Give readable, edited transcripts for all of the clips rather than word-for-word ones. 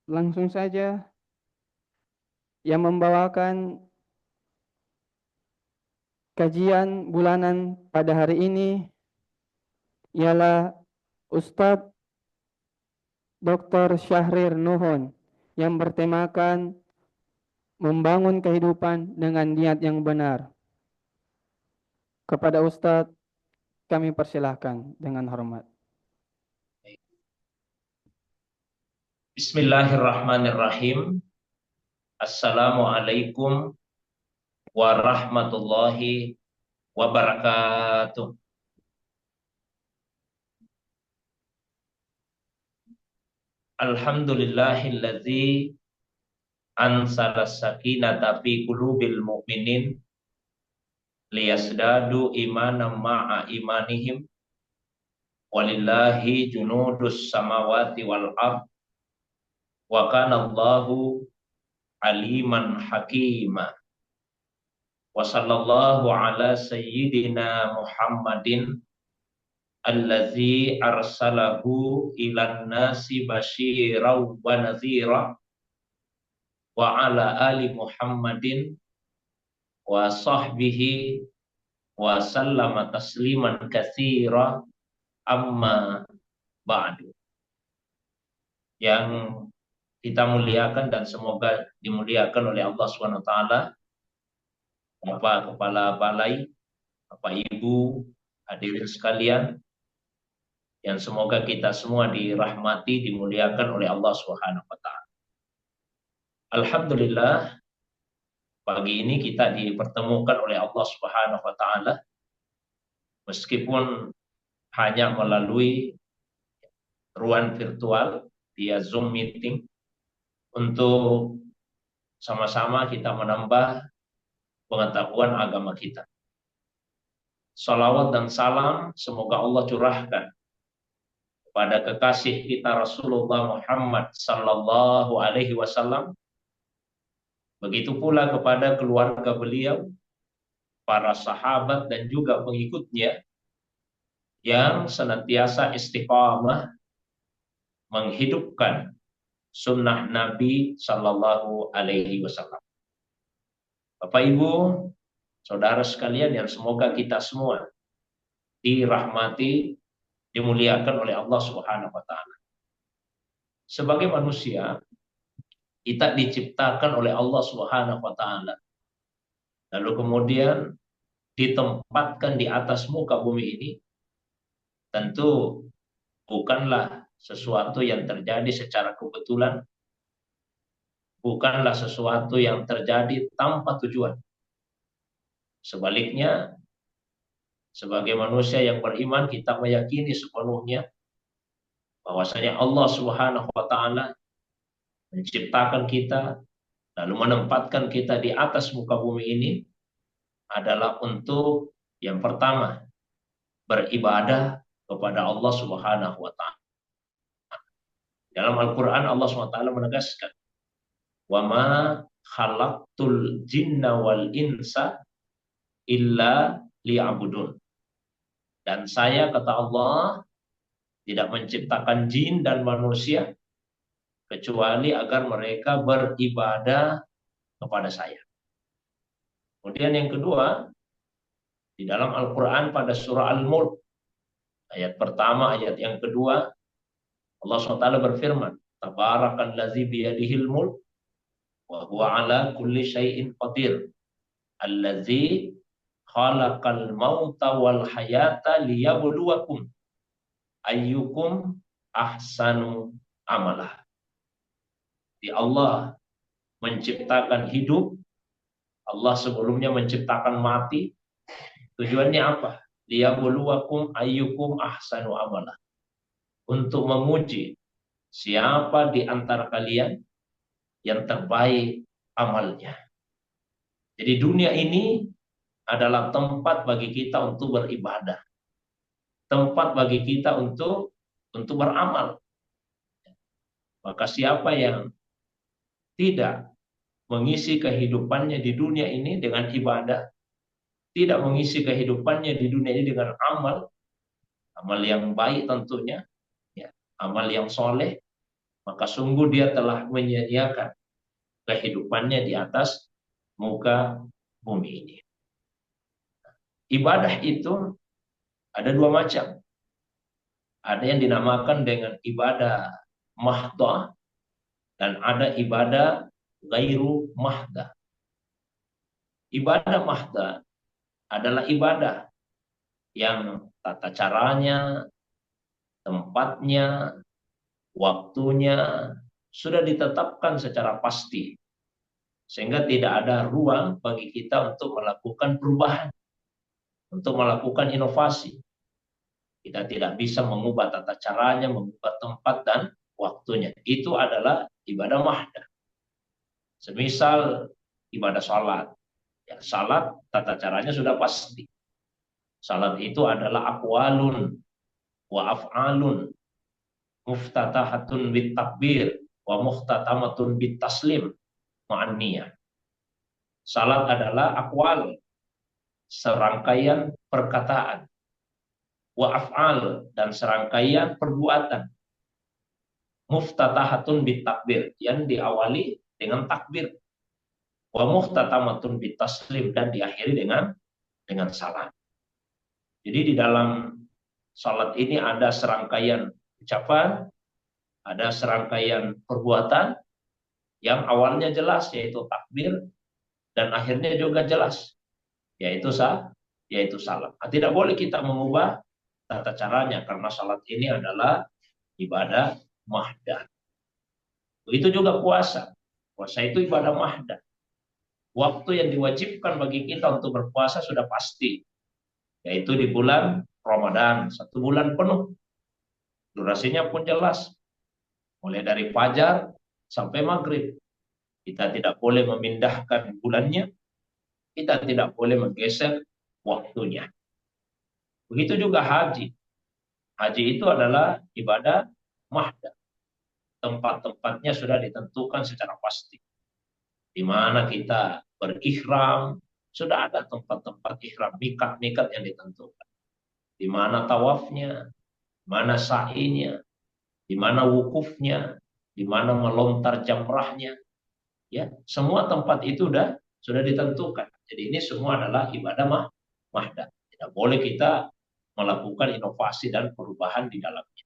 langsung saja yang membawakan kajian bulanan pada hari ini ialah Ustadz Dr. Syahrir Nuhun yang bertemakan membangun kehidupan dengan niat yang benar. Kepada Ustadz kami persilahkan dengan hormat. Bismillahirrahmanirrahim. Assalamualaikum warahmatullahi wabarakatuh. Alhamdulillahilladzi ansala sakinata fi qulubil mu'minin liyasdadu imanan ma'a imanihim walillahi junudus samawati wal ard wa kana Allahu aliman hakima. Wa sallallahu ala sayyidina Muhammadin allazi arsalahu ilan nasi basyiran wa nadhira wa ala ali Muhammadin wa sahbihi wa sallama tasliman katsira amma ba'du. Yang kita muliakan dan semoga dimuliakan oleh Allah Subhanahu wa taala, Bapak Kepala Balai, Bapak Ibu, hadirin sekalian, yang semoga kita semua dirahmati, dimuliakan oleh Allah Subhanahu wa taala. Alhamdulillah, pagi ini kita dipertemukan oleh Allah Subhanahu wa taala meskipun hanya melalui ruang virtual via Zoom meeting untuk sama-sama kita menambah pengetahuan agama kita. Salawat dan salam semoga Allah curahkan pada kekasih kita Rasulullah Muhammad sallallahu alaihi wasallam. Begitu pula kepada keluarga beliau, para sahabat dan juga pengikutnya yang senantiasa istiqamah menghidupkan sunnah Nabi sallallahu alaihi wasallam. Bapak Ibu, saudara sekalian yang semoga kita semua dirahmati, dimuliakan oleh Allah Subhanahu wa taala. Sebagai manusia, kita diciptakan oleh Allah Subhanahu wa taala. Lalu kemudian ditempatkan di atas muka bumi ini, tentu bukanlah sesuatu yang terjadi secara kebetulan, bukanlah sesuatu yang terjadi tanpa tujuan. Sebaliknya, sebagai manusia yang beriman, kita meyakini sepenuhnya bahwasanya Allah Subhanahu wa taala menciptakan kita lalu menempatkan kita di atas muka bumi ini adalah untuk yang pertama beribadah kepada Allah Subhanahu wa taala. Dalam Al-Qur'an Allah Subhanahu wa taala menegaskan, "Wa ma khalaqtul jinna wal insa illa liya'budun." Dan saya, kata Allah, tidak menciptakan jin dan manusia kecuali agar mereka beribadah kepada saya. Kemudian yang kedua, di dalam Al-Quran pada surah Al-Mulk, ayat pertama, ayat yang kedua, Allah SWT berfirman, Tabarakalladzi biyadihil mulk, wa huwa ala kulli syai'in qadir, alladzi khalaqal mauta wal hayata liyabluwakum ayyukum ahsanu amalah. Di Allah menciptakan hidup, Allah sebelumnya menciptakan mati. Tujuannya apa? Liyabluwakum ayyukum ahsanu amalah. Untuk memuji siapa di antara kalian yang terbaik amalnya. Jadi dunia ini adalah tempat bagi kita untuk beribadah. Tempat bagi kita untuk beramal. Maka siapa yang tidak mengisi kehidupannya di dunia ini dengan ibadah, tidak mengisi kehidupannya di dunia ini dengan amal yang baik tentunya, ya, amal yang soleh, maka sungguh dia telah menyia-nyiakan kehidupannya di atas muka bumi ini. Ibadah itu ada dua macam. Ada yang dinamakan dengan ibadah mahdah dan ada ibadah gairu mahdah. Ibadah mahdah adalah ibadah yang tata caranya, tempatnya, waktunya sudah ditetapkan secara pasti. Sehingga tidak ada ruang bagi kita untuk melakukan perubahan, untuk melakukan inovasi. Kita tidak bisa mengubah tata caranya, mengubah tempat dan waktunya. Itu adalah ibadah mahdah. Semisal ibadah salat. Ya, salat tata caranya sudah pasti. Salat itu adalah aqwalun wa af'alun muftatahatun bit takbir wa muhtatamatun bit taslim ma'an niyah. Salat adalah aqwal, serangkaian perkataan, wa af'al, dan serangkaian perbuatan, muftatahatun bit takbir, yang diawali dengan takbir, wa muhtatamatun bit taslim, dan diakhiri dengan salam. Jadi di dalam salat ini ada serangkaian ucapan, ada serangkaian perbuatan yang awalnya jelas yaitu takbir dan akhirnya juga jelas yaitu salam. Tidak boleh kita mengubah tata caranya karena salat ini adalah ibadah mahdah. Begitu juga puasa. Puasa itu ibadah mahdah. Waktu yang diwajibkan bagi kita untuk berpuasa sudah pasti, yaitu di bulan Ramadan, 1 bulan penuh. Durasinya pun jelas, mulai dari fajar sampai maghrib. Kita tidak boleh memindahkan bulannya, kita tidak boleh menggeser waktunya. Begitu juga haji. Haji itu adalah ibadah mahdah. Tempat-tempatnya sudah ditentukan secara pasti. Di mana kita berikhram, sudah ada tempat-tempat ikhram, mikat-mikat yang ditentukan. Di mana tawafnya, di mana sa'inya, di mana wukufnya, di mana melontar jamrahnya. Ya, semua tempat itu sudah ditentukan. Jadi ini semua adalah ibadah mahdah. Tidak boleh kita melakukan inovasi dan perubahan di dalamnya.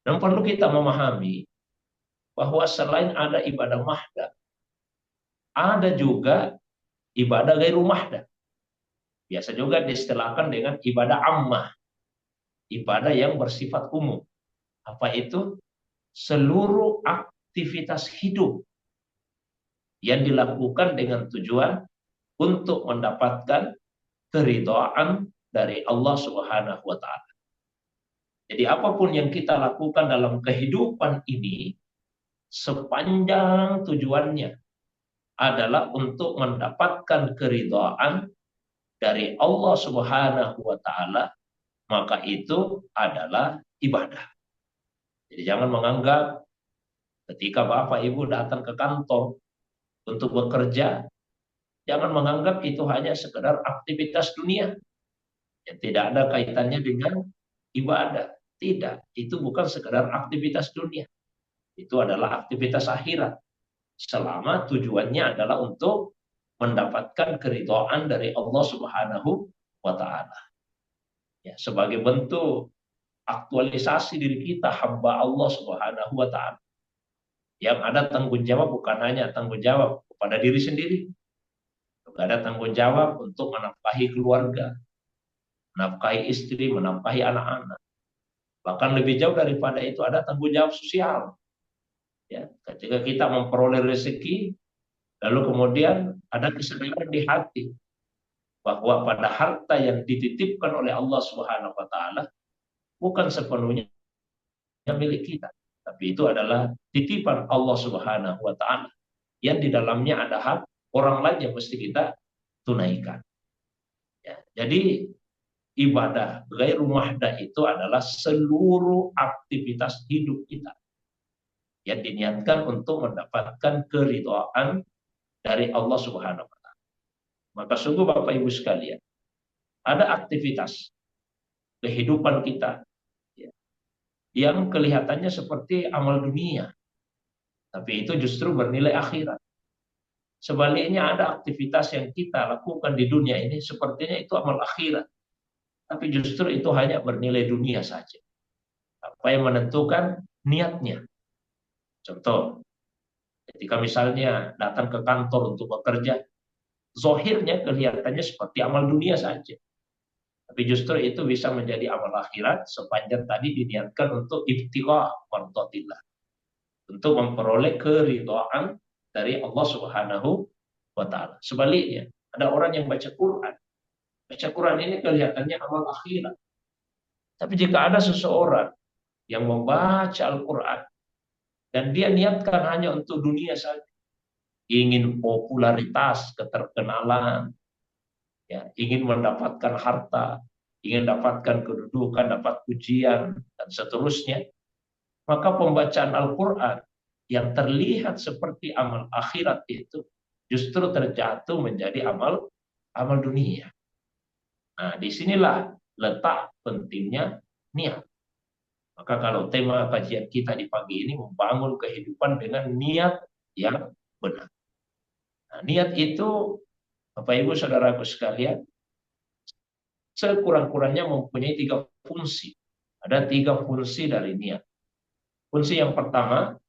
Dan perlu kita memahami bahwa selain ada ibadah mahdah, ada juga ibadah gairu mahdah. Biasa juga diistilahkan dengan ibadah ammah. Ibadah yang bersifat umum. Apa itu? Seluruh aktivitas hidup yang dilakukan dengan tujuan untuk mendapatkan keridhaan dari Allah Subhanahu wa taala. Jadi apapun yang kita lakukan dalam kehidupan ini, sepanjang tujuannya adalah untuk mendapatkan keridhaan dari Allah Subhanahu wa taala, maka itu adalah ibadah. Jadi jangan menganggap ketika Bapak Ibu datang ke kantor untuk bekerja, jangan menganggap itu hanya sekedar aktivitas dunia yang tidak ada kaitannya dengan ibadah. Tidak, itu bukan sekedar aktivitas dunia. Itu adalah aktivitas akhirat. Selama tujuannya adalah untuk mendapatkan keridhaan dari Allah Subhanahu wa taala. Ya, sebagai bentuk aktualisasi diri kita hamba Allah Subhanahu wa taala. Yang ada tanggung jawab bukan hanya tanggung jawab kepada diri sendiri. Juga ada tanggung jawab untuk menafkahi keluarga, menafkahi istri, menafkahi anak-anak. Bahkan lebih jauh daripada itu ada tanggung jawab sosial. Ya, ketika kita memperoleh rezeki, lalu kemudian ada kesadaran di hati bahwa pada harta yang dititipkan oleh Allah Subhanahu wa taala bukan sepenuhnya milik kita, tapi itu adalah titipan Allah Subhanahu wa taala yang di dalamnya ada hak orang lain yang mesti kita tunaikan. Ya, jadi ibadah ghairu mahdah itu adalah seluruh aktivitas hidup kita yang diniatkan untuk mendapatkan keridhaan dari Allah Subhanahu wa taala. Maka sungguh Bapak Ibu sekalian, ada aktivitas kehidupan kita ya, yang kelihatannya seperti amal dunia, tapi itu justru bernilai akhirat. Sebaliknya ada aktivitas yang kita lakukan di dunia ini sepertinya itu amal akhirat, tapi justru itu hanya bernilai dunia saja. Apa yang menentukan niatnya? Contoh, ketika misalnya datang ke kantor untuk bekerja, zohirnya kelihatannya seperti amal dunia saja. Tapi justru itu bisa menjadi amal akhirat sepanjang tadi diniatkan untuk ibtiqa mardatillah, untuk memperoleh keridhaan dari Allah Subhanahu wa taala. Sebaliknya, ada orang yang baca Quran. Baca Quran ini kelihatannya amal akhirat. Tapi jika ada seseorang yang membaca Al-Quran dan dia niatkan hanya untuk dunia saja, ingin popularitas, keterkenalan, ya, ingin mendapatkan harta, ingin dapatkan kedudukan, dapat pujian, dan seterusnya, maka pembacaan Al-Quran yang terlihat seperti amal akhirat itu justru terjatuh menjadi amal dunia. Nah, disinilah letak pentingnya niat. Maka kalau tema kajian kita di pagi ini membangun kehidupan dengan niat yang benar. Nah, niat itu, Bapak Ibu Saudaraku sekalian, sekurang-kurangnya mempunyai 3 fungsi. Ada 3 fungsi dari niat. Fungsi yang pertama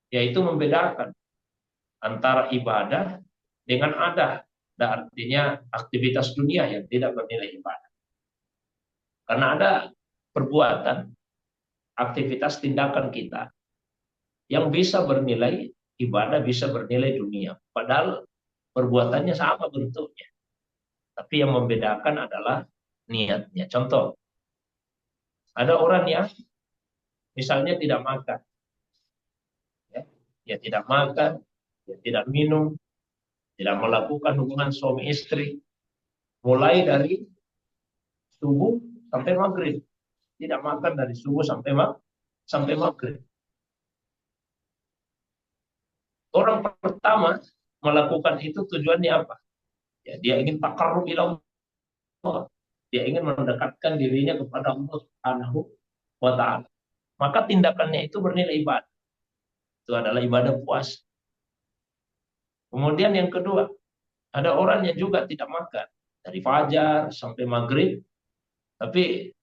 yaitu membedakan antara ibadah dengan adah. Artinya aktivitas dunia yang tidak bernilai ibadah. Karena ada perbuatan, aktivitas tindakan kita yang bisa bernilai ibadah, bisa bernilai dunia. Padahal perbuatannya sama bentuknya. Tapi yang membedakan adalah niatnya. Contoh, ada orang yang misalnya tidak makan. Ya, dia tidak makan, dia tidak minum, tidak melakukan hubungan suami istri. Mulai dari subuh sampai maghrib. Tidak makan dari subuh sampai maghrib. Orang pertama melakukan itu tujuannya apa? Ya, dia ingin takarrub ila Allah. Dia ingin mendekatkan dirinya kepada Allah Subhanahu wa taala. Maka tindakannya itu bernilai ibadah. Itu adalah ibadah puasa. Kemudian yang kedua, ada orang yang juga tidak makan dari fajar sampai maghrib, tapi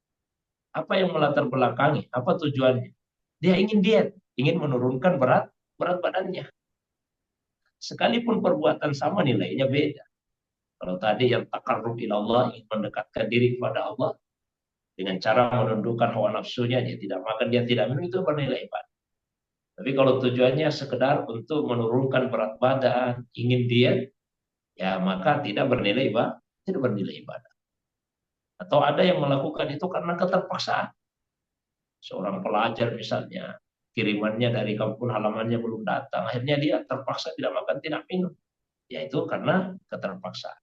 apa yang melatar belakangi? Apa tujuannya? Dia ingin diet, ingin menurunkan berat badannya. Sekalipun perbuatan sama nilainya beda. Kalau tadi yang takarrub ilallah, ingin mendekatkan diri kepada Allah dengan cara menundukkan hawa nafsunya, dia tidak makan, dia tidak minum, itu bernilai ibadah. Tapi kalau tujuannya sekedar untuk menurunkan berat badan, ingin diet, ya maka tidak bernilai ibadah, tidak bernilai ibadah. Atau ada yang melakukan itu karena keterpaksaan. Seorang pelajar misalnya, kirimannya dari kampung halamannya belum datang, akhirnya dia terpaksa tidak makan, tidak minum. Yaitu karena keterpaksaan.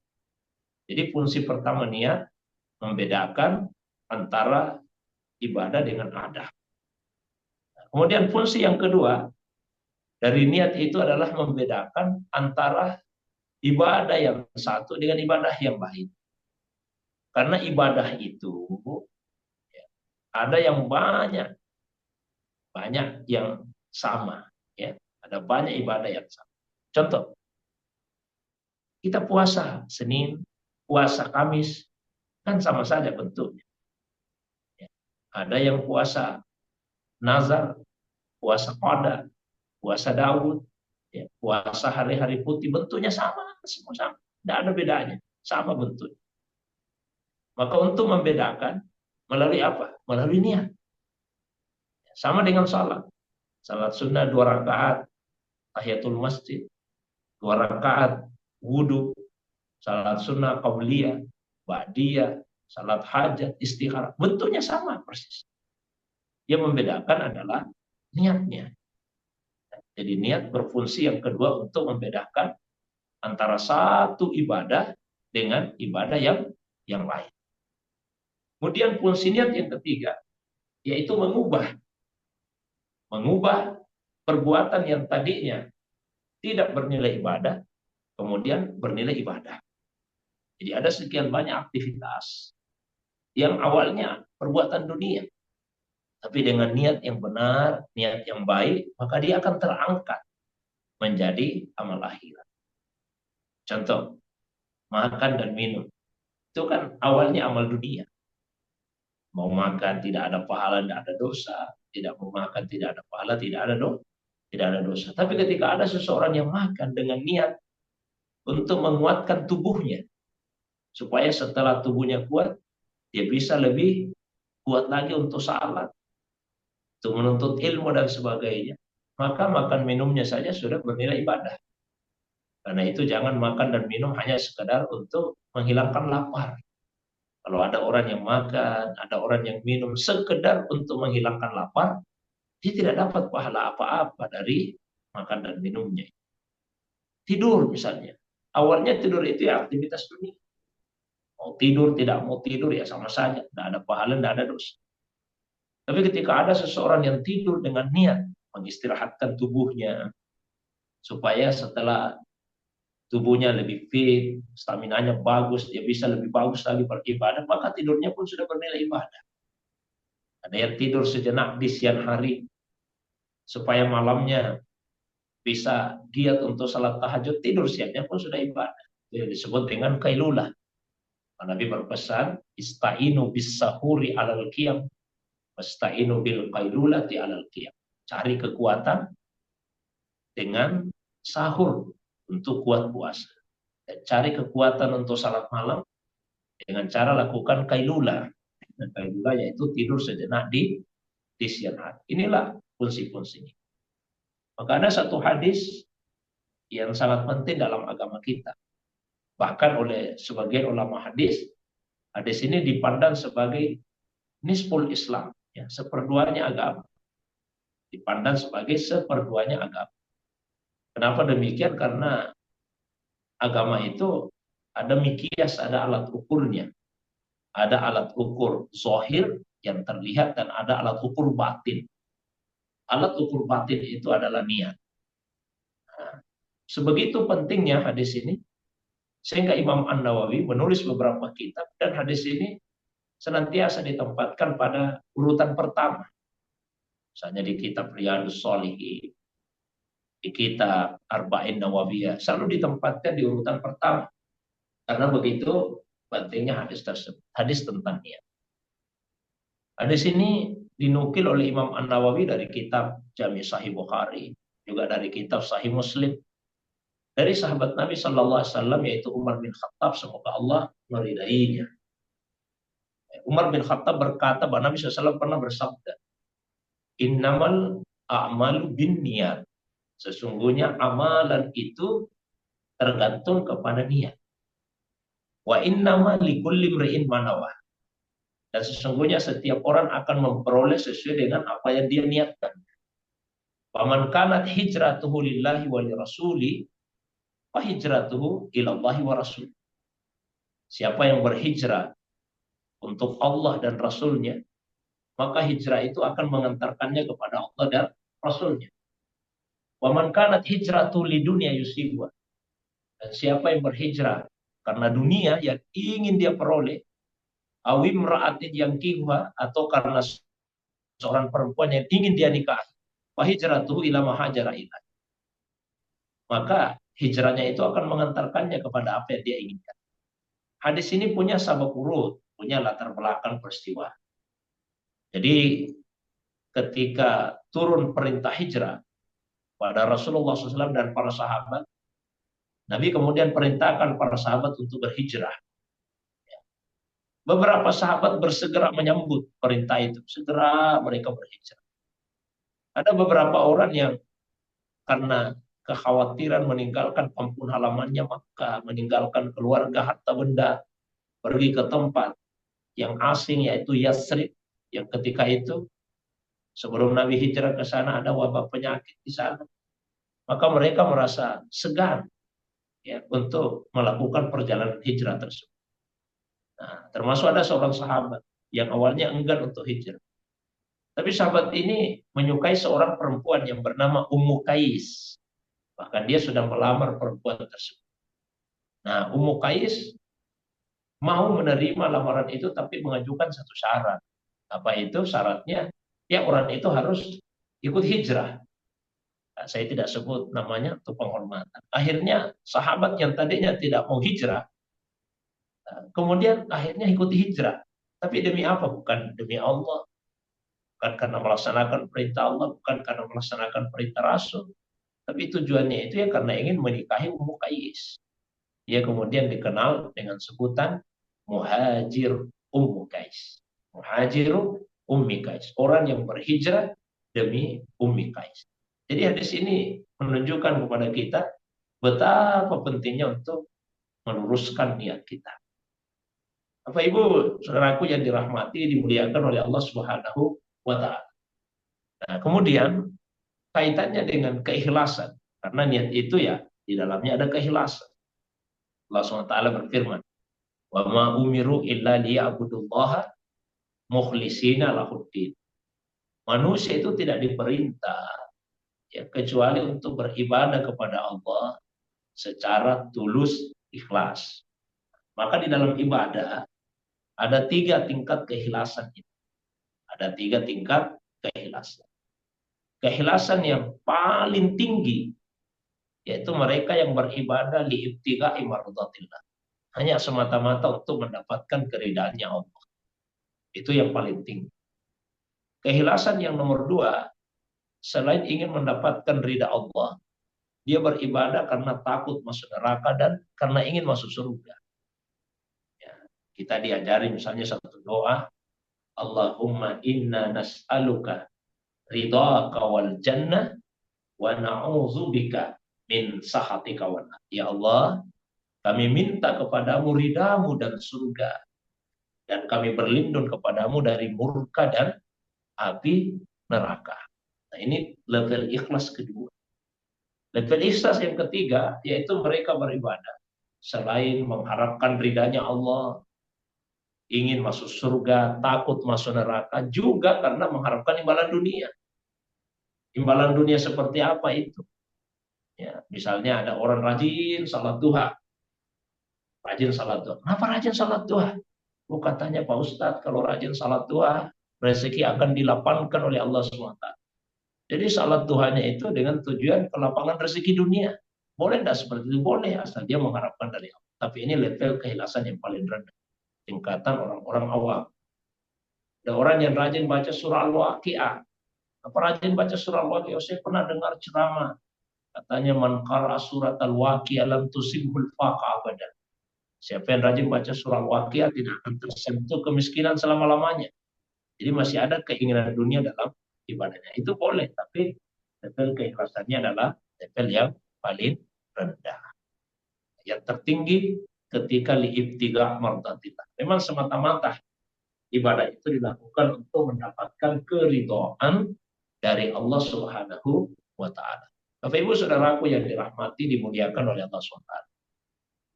Jadi fungsi pertama niat membedakan antara ibadah dengan adat. Kemudian fungsi yang kedua dari niat itu adalah membedakan antara ibadah yang satu dengan ibadah yang lain. Karena ibadah itu ya, ada yang banyak yang sama. Ya, ada banyak ibadah yang sama. Contoh, kita puasa Senin, puasa Kamis, kan sama saja bentuknya. Ya, ada yang puasa Nazar, puasa Qada, puasa Daud, ya, puasa hari-hari putih, bentuknya sama, semua sama. Tidak ada bedanya, sama bentuknya. Maka untuk membedakan, melalui apa? Melalui niat. Sama dengan salat. Salat sunnah 2 rakaat, tahiyatul masjid, 2 rakaat, wudhu, salat sunnah qabliyah, ba'diyah, salat hajat, istikharah. Bentuknya sama persis. Yang membedakan adalah niatnya. Jadi niat berfungsi yang kedua untuk membedakan antara satu ibadah dengan ibadah yang lain. Kemudian fungsi niat yang ketiga, yaitu mengubah perbuatan yang tadinya tidak bernilai ibadah, kemudian bernilai ibadah. Jadi ada sekian banyak aktivitas yang awalnya perbuatan dunia, tapi dengan niat yang benar, niat yang baik, maka dia akan terangkat menjadi amal akhirat. Contoh, makan dan minum. Itu kan awalnya amal dunia. Mau makan tidak ada pahala, tidak ada dosa. Tidak mau makan tidak ada pahala, tidak ada dosa. Tapi ketika ada seseorang yang makan dengan niat untuk menguatkan tubuhnya, supaya setelah tubuhnya kuat, dia bisa lebih kuat lagi untuk salat, untuk menuntut ilmu dan sebagainya, maka makan minumnya saja sudah bernilai ibadah. Karena itu jangan makan dan minum hanya sekedar untuk menghilangkan lapar. Kalau ada orang yang makan, ada orang yang minum sekedar untuk menghilangkan lapar, dia tidak dapat pahala apa-apa dari makan dan minumnya. Tidur misalnya. Awalnya tidur itu ya aktivitas dunia. Mau tidur, tidak mau tidur ya sama saja. Tidak ada pahala, tidak ada dosa. Tapi ketika ada seseorang yang tidur dengan niat mengistirahatkan tubuhnya, supaya setelah tubuhnya lebih fit, staminanya bagus, dia bisa lebih bagus lagi beribadah, maka tidurnya pun sudah bernilai ibadah. Ada yang tidur sejenak di siang hari, supaya malamnya bisa giat untuk salat tahajud, tidur siangnya pun sudah ibadah. Itu disebut dengan kailulah. Nabi berpesan, ista'inu bis sahuri alal qiyam, wasta'inu bil qailulati alal qiyam. Cari kekuatan dengan sahur untuk kuat puasa. Dan cari kekuatan untuk salat malam dengan cara lakukan kailulah. Dan kailulah yaitu tidur sejenak di siang hari. Inilah fungsi-fungsinya. Maka ada satu hadis yang sangat penting dalam agama kita. Bahkan oleh sebagian ulama hadis ini dipandang sebagai nisful Islam, ya, seperduanya agama. Dipandang sebagai seperduanya agama. Kenapa demikian? Karena agama itu ada mikias, ada alat ukurnya. Ada alat ukur zahir yang terlihat dan ada alat ukur batin. Alat ukur batin itu adalah niat. Nah, sebegitu pentingnya hadis ini, sehingga Imam An-Nawawi menulis beberapa kitab, dan hadis ini senantiasa ditempatkan pada urutan pertama. Misalnya di kitab Riyadhus Shalihin, di kitab Arba'in Nawawiyah, selalu ditempatkan di urutan pertama. Karena begitu pentingnya hadis tersebut, hadis tentang niat. Hadis ini dinukil oleh Imam An-Nawawi dari kitab Jami' Sahih Bukhari, juga dari kitab Sahih Muslim, dari sahabat Nabi Shallallahu Alaihi Wasallam, yaitu Umar bin Khattab, semoga Allah meridainya. Umar bin Khattab berkata bahwa Nabi SAW pernah bersabda, innamal a'malu bin niat. Sesungguhnya amalan itu tergantung kepada niat. Wa innama likulli imri'in ma nawah. Dan sesungguhnya setiap orang akan memperoleh sesuai dengan apa yang dia niatkan. Faman kanat hijratuhu lillahi wa lirasuli, fa hijratuhu ilallahi wa rasul. Siapa yang berhijrah untuk Allah dan Rasulnya, maka hijrah itu akan mengantarkannya kepada Allah dan Rasulnya. Waman kanat hijratu lidunya yusibwa. Dan siapa yang berhijrah karena dunia yang ingin dia peroleh, awim ra'atin yang kihwa, atau karena seorang perempuan yang ingin dia nikahi, fahijratuhu ila ma hajara ilaihi. Maka hijrahnya itu akan mengantarkannya kepada apa yang dia inginkan. Hadis ini punya sabab urut, punya latar belakang peristiwa. Jadi ketika turun perintah hijrah pada Rasulullah SAW dan para sahabat, Nabi kemudian perintahkan para sahabat untuk berhijrah. Beberapa sahabat bersegera menyambut perintah itu, segera mereka berhijrah. Ada beberapa orang yang karena kekhawatiran meninggalkan kampung halamannya Makkah, meninggalkan keluarga, harta benda, pergi ke tempat yang asing yaitu Yasrib, yang ketika itu sebelum Nabi hijrah ke sana ada wabah penyakit di sana. Maka mereka merasa segan, ya, untuk melakukan perjalanan hijrah tersebut. Nah, termasuk ada seorang sahabat yang awalnya enggan untuk hijrah. Tapi sahabat ini menyukai seorang perempuan yang bernama Ummu Qais. Bahkan dia sudah melamar perempuan tersebut. Nah, Ummu Qais mau menerima lamaran itu, tapi mengajukan satu syarat. Apa itu syaratnya? Ya, orang itu harus ikut hijrah. Nah, saya tidak sebut namanya untuk penghormatan. Akhirnya sahabat yang tadinya tidak mau hijrah, kemudian akhirnya ikuti hijrah. Tapi demi apa? Bukan demi Allah, bukan karena melaksanakan perintah Allah, bukan karena melaksanakan perintah Rasul. Tapi tujuannya itu ya karena ingin menikahi Ummu Qais. Dia kemudian dikenal dengan sebutan Muhajir Ummu Qais. Muhajiru Ummi Qais. Orang yang berhijrah demi Ummi Qais. Jadi hadis ini menunjukkan kepada kita betapa pentingnya untuk meluruskan niat kita. Bapak Ibu, saudaraku yang dirahmati, dimuliakan oleh Allah Subhanahu wa taala. Nah, kemudian kaitannya dengan keikhlasan. Karena niat itu ya di dalamnya ada keikhlasan. Allah SWT berfirman, "Wa ma umiru illa liya'budullaha mukhlishina lahuddin." Manusia itu tidak diperintah ya kecuali untuk beribadah kepada Allah secara tulus ikhlas. Maka di dalam ibadah ada 3 tingkat keikhlasan itu. Ada 3 tingkat keikhlasan. Keikhlasan yang paling tinggi yaitu mereka yang beribadah liibtiga'i mardatillah. Hanya semata-mata untuk mendapatkan keridhaannya Allah. Itu yang paling tinggi. Keikhlasan yang nomor 2, selain ingin mendapatkan ridha Allah, dia beribadah karena takut masuk neraka dan karena ingin masuk surga. Ya, kita diajari misalnya satu doa, Allahumma inna nas'aluka ridhaka wal jannah wa na'udzubika min sahatika wan nar. Ya Allah, kami minta kepadamu ridhamu dan surga, dan kami berlindung kepadamu dari murka dan api neraka. Nah, ini level ikhlas kedua. Level ikhlas yang ketiga, yaitu mereka beribadah selain mengharapkan ridhanya Allah, ingin masuk surga, takut masuk neraka, juga karena mengharapkan imbalan dunia. Imbalan dunia seperti apa itu? Ya, misalnya ada orang rajin salat duha. Rajin salat duha. Kenapa rajin salat duha? Oh, katanya Pak Ustadz, kalau rajin salat duha, rezeki akan dilapangkan oleh Allah SWT. Jadi salat duhanya itu dengan tujuan kelapangan rezeki dunia. Boleh tidak seperti itu? Boleh, asal dia mengharapkan dari Allah. Tapi ini level keikhlasan yang paling rendah. Tingkatan orang-orang awam. Ada orang yang rajin baca surah Al-Waqi'ah. Apa rajin baca surah Al-Waqi'ah? Saya pernah dengar ceramah. Katanya man qara'a surat Al-Waqi'ah lam tusibhul faqa abadan. Siapa yang rajin baca surah Al-Waqi'ah tidak akan tersentuh kemiskinan selama-lamanya. Jadi masih ada keinginan dunia dalam ibadahnya. Itu boleh, tapi level keikhlasannya adalah level yang paling rendah. Yang tertinggi ketika liibtiga mardatillah. Memang semata-mata ibadah itu dilakukan untuk mendapatkan keridhaan dari Allah Subhanahu wa taala. Bapak Ibu saudaraku yang dirahmati, dimuliakan oleh Allah SWT.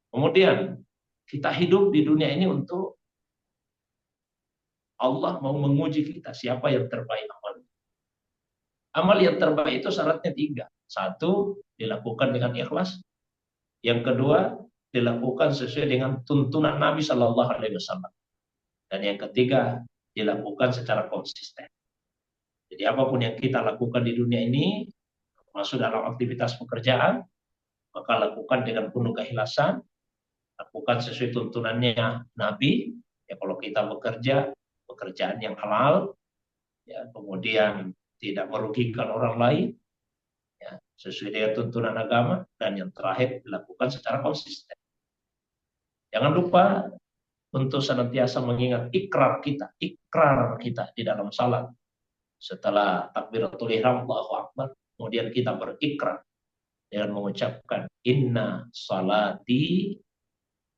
Kemudian kita hidup di dunia ini untuk Allah mau menguji kita siapa yang terbaik amal. Amal yang terbaik itu syaratnya 3. 1, dilakukan dengan ikhlas. Yang kedua, dilakukan sesuai dengan tuntunan Nabi Shallallahu Alaihi Wasallam. Dan yang ketiga, dilakukan secara konsisten. Jadi apapun yang kita lakukan di dunia ini, masuk dalam aktivitas pekerjaan, maka lakukan dengan penuh keikhlasan, lakukan sesuai tuntunannya Nabi. Ya kalau kita bekerja, pekerjaan yang halal, ya kemudian tidak merugikan orang lain, ya sesuai dengan tuntunan agama, dan yang terakhir dilakukan secara konsisten. Jangan lupa untuk senantiasa mengingat ikrar kita di dalam salat. Setelah takbiratul ihram Allahu Akbar, kemudian kita berikrar dengan mengucapkan inna salati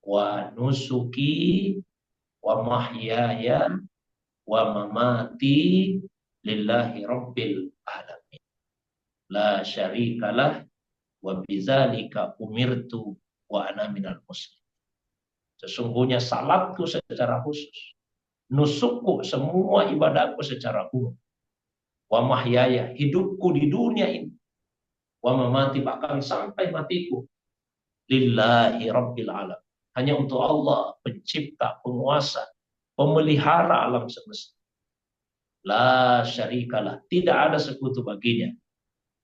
wa nusuki wa mahyaya wa mamati lillahi rabbil alamin. La syarikalah wa bizalika umirtu wa ana minal muslim. Sesungguhnya salatku secara khusus, nusukku semua ibadahku secara umum, wa mahyaya hidupku di dunia ini, wa mamati bahkan sampai matiku, lillahi rabbil alam, hanya untuk Allah pencipta, penguasa, pemelihara alam semesta. La syarikalah, tidak ada sekutu baginya.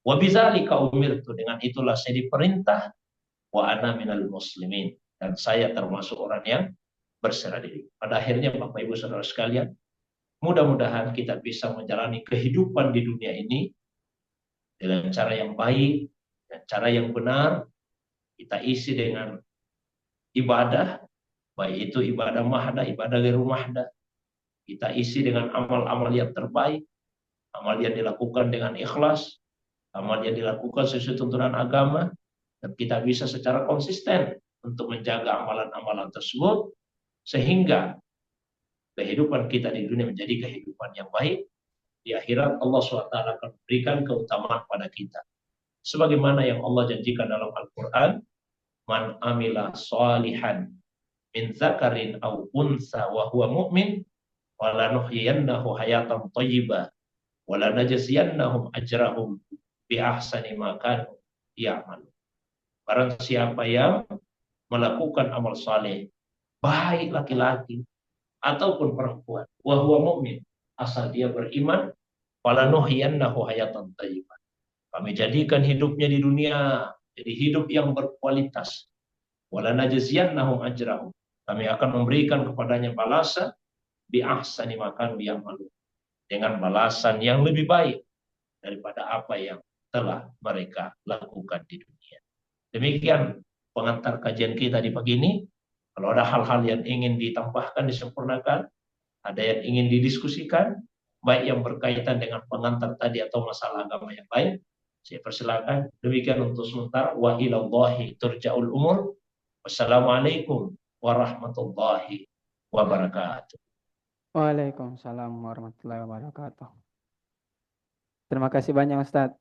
Wa bidzalika umirtu, dengan itulah saya diperintah, wa ana minal muslimin, dan saya termasuk orang yang berserah diri. Pada akhirnya Bapak Ibu Saudara sekalian, mudah-mudahan kita bisa menjalani kehidupan di dunia ini dengan cara yang baik dan cara yang benar. Kita isi dengan ibadah, baik itu ibadah mahda, ibadah ghairu mahda. Kita isi dengan amal-amal yang terbaik, amal yang dilakukan dengan ikhlas, amal yang dilakukan sesuai tuntunan agama, dan kita bisa secara konsisten untuk menjaga amalan-amalan tersebut, sehingga kehidupan kita di dunia menjadi kehidupan yang baik. Di akhirat Allah SWT akan memberikan keutamaan pada kita. Sebagaimana yang Allah janjikan dalam Al-Quran, man amila salihan min zakarin au unsa wa huwa mu'min walanuhyiyannahu hayatan thayyibah walanajziyannahum ajrahum bi ahsani ma kanu ya'malun. Barang siapa yang melakukan amal saleh, baik laki-laki ataupun perempuan, wa huwa mu'min, asal dia beriman, walanuhyiyannahu hayatan thayyibah, kami jadikan hidupnya di dunia jadi hidup yang berkualitas. Walanajziyannahum ajrahum, kami akan memberikan kepadanya balasan bi ahsani ma kanu ya'malun, dengan balasan yang lebih baik daripada apa yang telah mereka lakukan di dunia. Demikian pengantar kajian kita di pagi ini. Kalau ada hal-hal yang ingin ditambahkan, disempurnakan, ada yang ingin didiskusikan, baik yang berkaitan dengan pengantar tadi atau masalah agama yang lain, saya persilakan. Demikian untuk sementara. Wa ilallahi turja'ul umur. Wassalamualaikum warahmatullahi wabarakatuh. Waalaikumsalam warahmatullahi wabarakatuh. Terima kasih banyak Ustadz.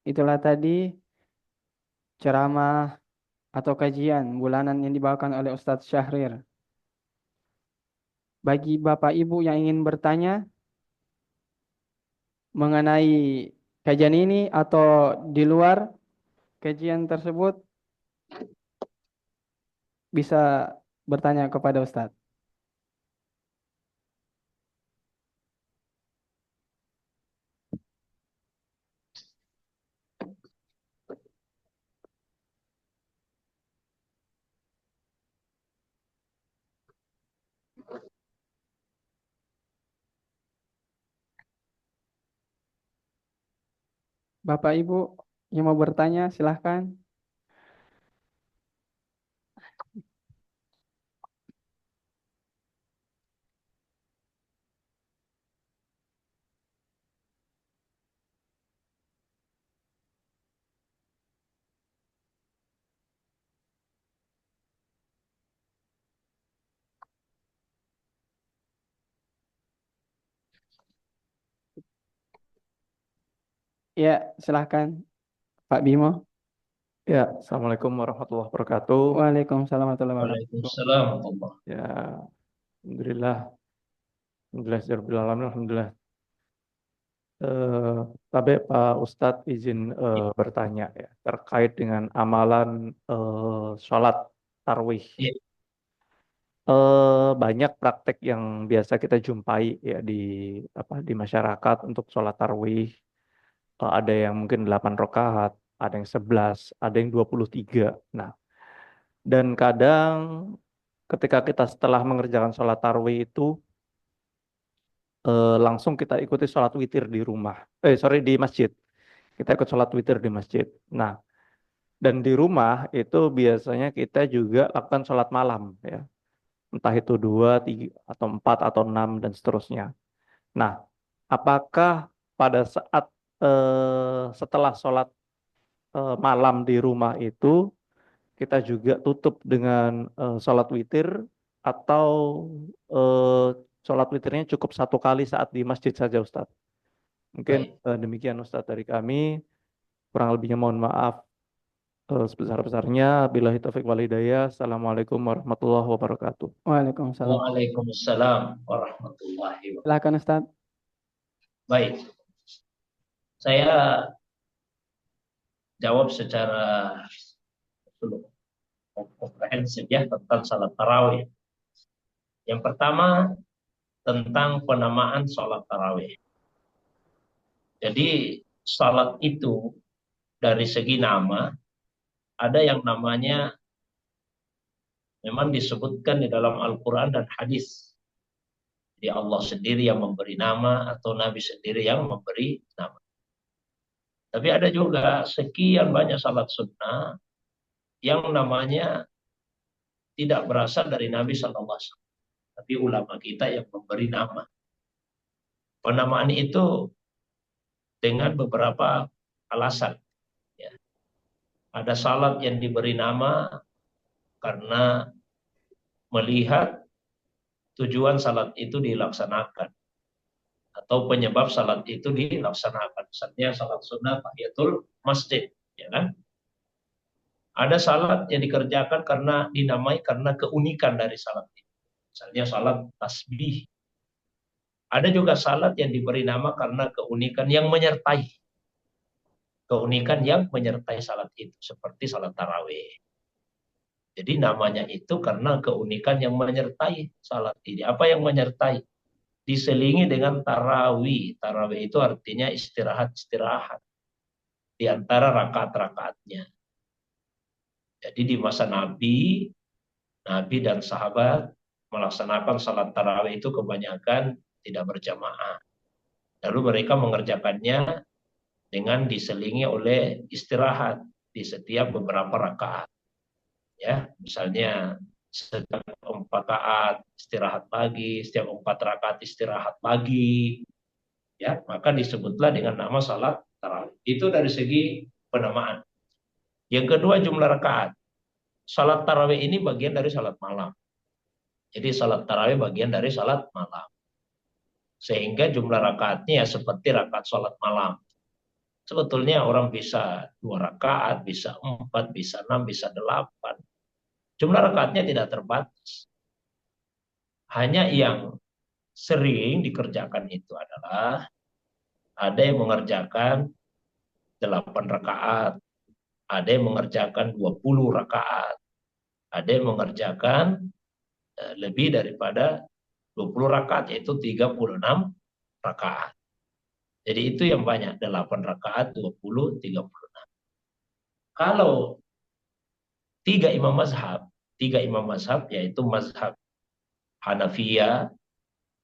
Itulah tadi ceramah atau kajian bulanan yang dibawakan oleh Ustadz Syahrir. Bagi Bapak Ibu yang ingin bertanya mengenai kajian ini atau di luar kajian tersebut, bisa bertanya kepada Ustadz. Bapak Ibu yang mau bertanya silahkan. Ya, silahkan Pak Bimo. Ya, Assalamualaikum warahmatullahi wabarakatuh. Waalaikumsalam warahmatullahi wabarakatuh. Waalaikumsalam warahmatullahi. Ya, Alhamdulillah, Alhamdulillah. Tapi Pak Ustadz izin bertanya ya terkait dengan amalan sholat tarwih. Ya. Banyak praktek yang biasa kita jumpai ya di masyarakat untuk sholat tarwih. Ada yang mungkin 8 rakaat, ada yang 11, ada yang 23. Nah, dan kadang ketika kita setelah mengerjakan sholat tarwih itu langsung kita ikuti sholat witir di rumah. Di masjid. Kita ikut sholat witir di masjid. Nah, dan di rumah itu biasanya kita juga lakukan sholat malam ya. Entah itu 2, 3, atau 4, atau 6, dan seterusnya. Nah, apakah pada saat setelah sholat malam di rumah itu kita juga tutup dengan sholat witir, atau sholat witirnya cukup satu kali saat di masjid saja Ustadz? Mungkin demikian Ustadz dari kami. Kurang lebihnya mohon maaf sebesar-besarnya. Billahi taufiq wal hidayah. Assalamualaikum warahmatullahi wabarakatuh. Waalaikumsalam. Waalaikumsalam warahmatullahi wabarakatuh. Silakan Ustadz. Baik, saya jawab secara komprehensif ya tentang salat tarawih. Yang pertama tentang penamaan sholat tarawih. Jadi salat itu dari segi nama, ada yang namanya memang disebutkan di dalam Al-Quran dan hadis. Jadi Allah sendiri yang memberi nama atau Nabi sendiri yang memberi nama. Tapi ada juga sekian banyak salat sunnah yang namanya tidak berasal dari Nabi SAW. Tapi ulama kita yang memberi nama. Penamaan itu dengan beberapa alasan. Ya. Ada salat yang diberi nama karena melihat tujuan salat itu dilaksanakan. Atau penyebab salat itu dilaksanakan. Misalnya salat sunnah tahiyatul masjid. Ya kan? Ada salat yang dikerjakan karena dinamai karena keunikan dari salat itu. Misalnya salat tasbih. Ada juga salat yang diberi nama karena keunikan yang menyertai. Keunikan yang menyertai salat itu. Seperti salat tarawih. Jadi namanya itu karena keunikan yang menyertai salat ini. Apa yang menyertai? Diselingi dengan tarawih. Tarawih itu artinya istirahat-istirahat. Di antara rakaat-rakaatnya. Jadi di masa Nabi dan sahabat melaksanakan salat tarawih itu kebanyakan tidak berjamaah. Lalu mereka mengerjakannya dengan diselingi oleh istirahat di setiap beberapa rakaat. Ya, misalnya setiap 4 rakaat istirahat lagi, setiap 4 rakaat istirahat lagi. Ya, maka disebutlah dengan nama salat tarawih. Itu dari segi penamaan. Yang kedua jumlah rakaat. Salat tarawih ini bagian dari salat malam. Jadi salat tarawih bagian dari salat malam. Sehingga jumlah rakaatnya seperti rakaat salat malam. Sebetulnya orang bisa 2 rakaat, bisa 4, bisa 6, bisa 8. Jumlah rakaatnya tidak terbatas. Hanya yang sering dikerjakan itu adalah ada yang mengerjakan 8 rakaat, ada yang mengerjakan 20 rakaat, ada yang mengerjakan lebih daripada 20 rakaat, yaitu 36 rakaat. Jadi itu yang banyak, 8 rakaat, 20, 36. Kalau tiga imam mazhab yaitu mazhab Hanafiyah,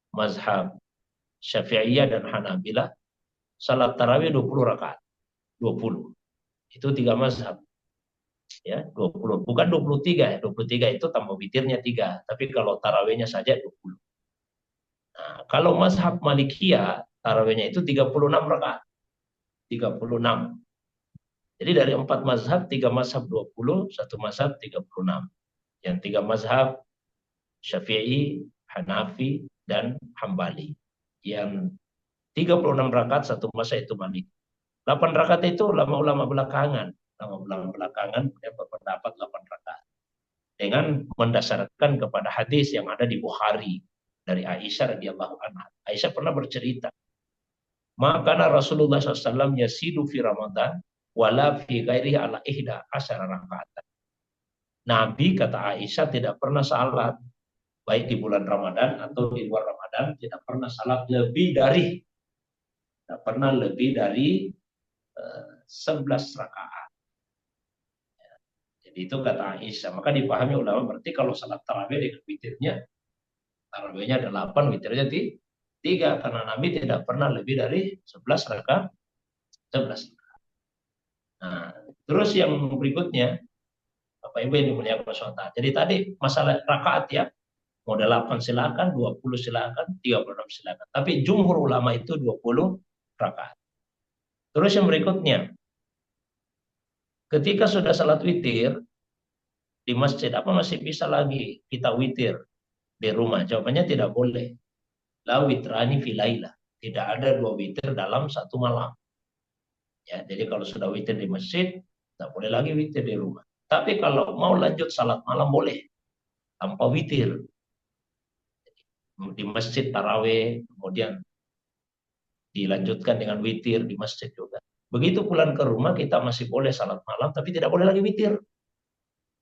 mazhab Syafi'iyah dan Hanabilah, salat tarawih 20 rakaat. 20. Itu 3 mazhab. Ya, 20. Bukan 23 ya. 23 itu tambah witirnya 3. Tapi kalau tarawihnya saja 20. Nah, kalau mazhab Malikiyah, tarawihnya itu 36 rakaat. 36. Jadi dari 4 mazhab, 3 mazhab 20, 1 mazhab 36. Yang 3 mazhab Syafi'i, Hanafi, dan Hambali. Yang 36 rakaat 1 mazhab itu Maliki. 8 rakaat itu ulama-ulama belakangan. Ulama belakangan yang berpendapat 8 rakaat. Dengan mendasarkan kepada hadis yang ada di Bukhari dari Aisyah radhiyallahu anha. Aisyah pernah bercerita, maka Rasulullah SAW yasidu fi Ramadan wala fi ghairihi ala ihda asyara rakaat. Nabi, kata Aisyah, tidak pernah salat baik di bulan Ramadan atau di luar Ramadan, tidak pernah salat lebih dari 11 rakaat. Jadi itu kata Aisyah. Maka dipahami ulama berarti kalau salat tarawih dengan witirnya, tarawihnya 8, witirnya 3, karena Nabi tidak pernah lebih dari 11 rakaat. 11 rakaat. Nah, terus yang berikutnya, Bapak Ibu yang dimuliakan Allah. Jadi tadi masalah rakaat ya, mau 8 silakan, 20 silakan, 36 silakan. Tapi jumhur ulama itu 20 rakaat. Terus yang berikutnya, ketika sudah salat witir di masjid, apa masih bisa lagi kita witir di rumah? Jawabannya tidak boleh. La witrani filailah. Tidak ada 2 witir dalam 1 malam. Ya, jadi kalau sudah witir di masjid, tidak boleh lagi witir di rumah. Tapi kalau mau lanjut salat malam boleh, tanpa witir. Di masjid tarawih, kemudian dilanjutkan dengan witir di masjid juga. Begitu pulang ke rumah kita masih boleh salat malam, tapi tidak boleh lagi witir.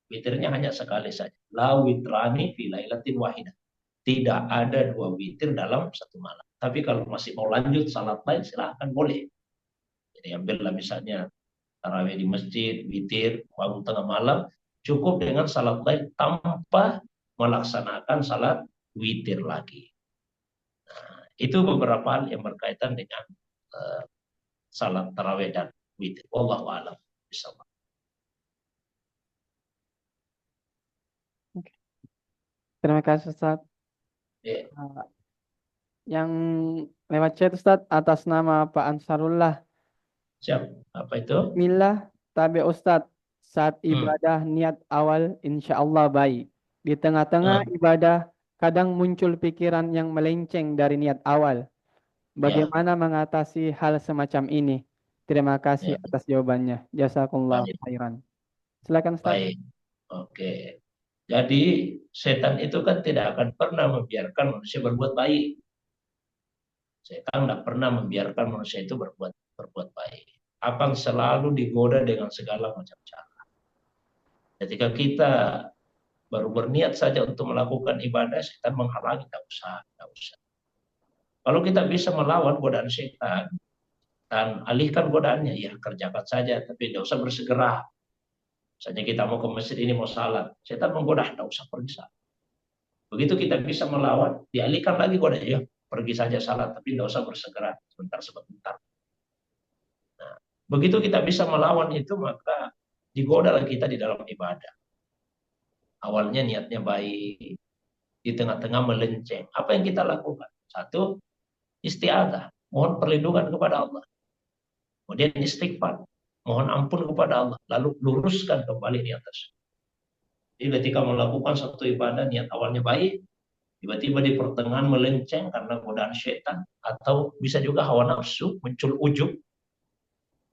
Witirnya hanya sekali saja. La witrani fi lailatin wahidah. Tidak ada 2 witir dalam 1 malam. Tapi kalau masih mau lanjut salat lain silahkan boleh. Jadi Diambillah misalnya tarawih di masjid, witir, bangun tengah malam, cukup dengan salat lain tanpa melaksanakan salat witir lagi. Itu beberapa hal yang berkaitan dengan eh, salat tarawih dan witir. Wallahu a'lam bishawab. Oke. Terima kasih Ustaz. Ya, Ah, yang lewat chat Ustaz atas nama Pak Ansarullah. siap. Apa itu? Bismillah, tabi Ustaz. Saat Hmm. ibadah niat awal insya Allah baik. Di tengah-tengah Hmm. ibadah kadang muncul pikiran yang melenceng dari niat awal. Ya, Bagaimana mengatasi hal semacam ini? Terima kasih ya, atas jawabannya. Jazakumullah baik. khairan. Silakan Ustaz. Baik. Oke. Jadi setan itu kan tidak akan pernah membiarkan manusia berbuat baik. Setan tidak pernah membiarkan manusia itu berbuat baik. Akan selalu digoda dengan segala macam cara. Ketika kita baru berniat saja untuk melakukan ibadah, setan menghalangi, tidak usah, tidak usah. Kalau kita bisa melawan godaan setan dan alihkan godaannya, ya kerjakan saja, tapi tidak usah bersegera. Misalnya kita mau ke masjid ini mau salat, setan menggoda, tidak usah pergi salat. Begitu kita bisa melawan, dialihkan lagi godaannya, ya pergi saja salat, tapi tidak usah bersegera, sebentar. Nah, begitu kita bisa melawan itu, maka digodalah kita di dalam ibadah. Awalnya niatnya baik, di tengah-tengah melenceng. Apa yang kita lakukan? Satu, isti'adzah, mohon perlindungan kepada Allah. Kemudian istighfar, mohon ampun kepada Allah. Lalu luruskan kembali niat tersebut. Jadi ketika melakukan satu ibadah, niat awalnya baik, tiba-tiba di pertengahan melenceng karena godaan syaitan, atau bisa juga hawa nafsu, muncul ujub,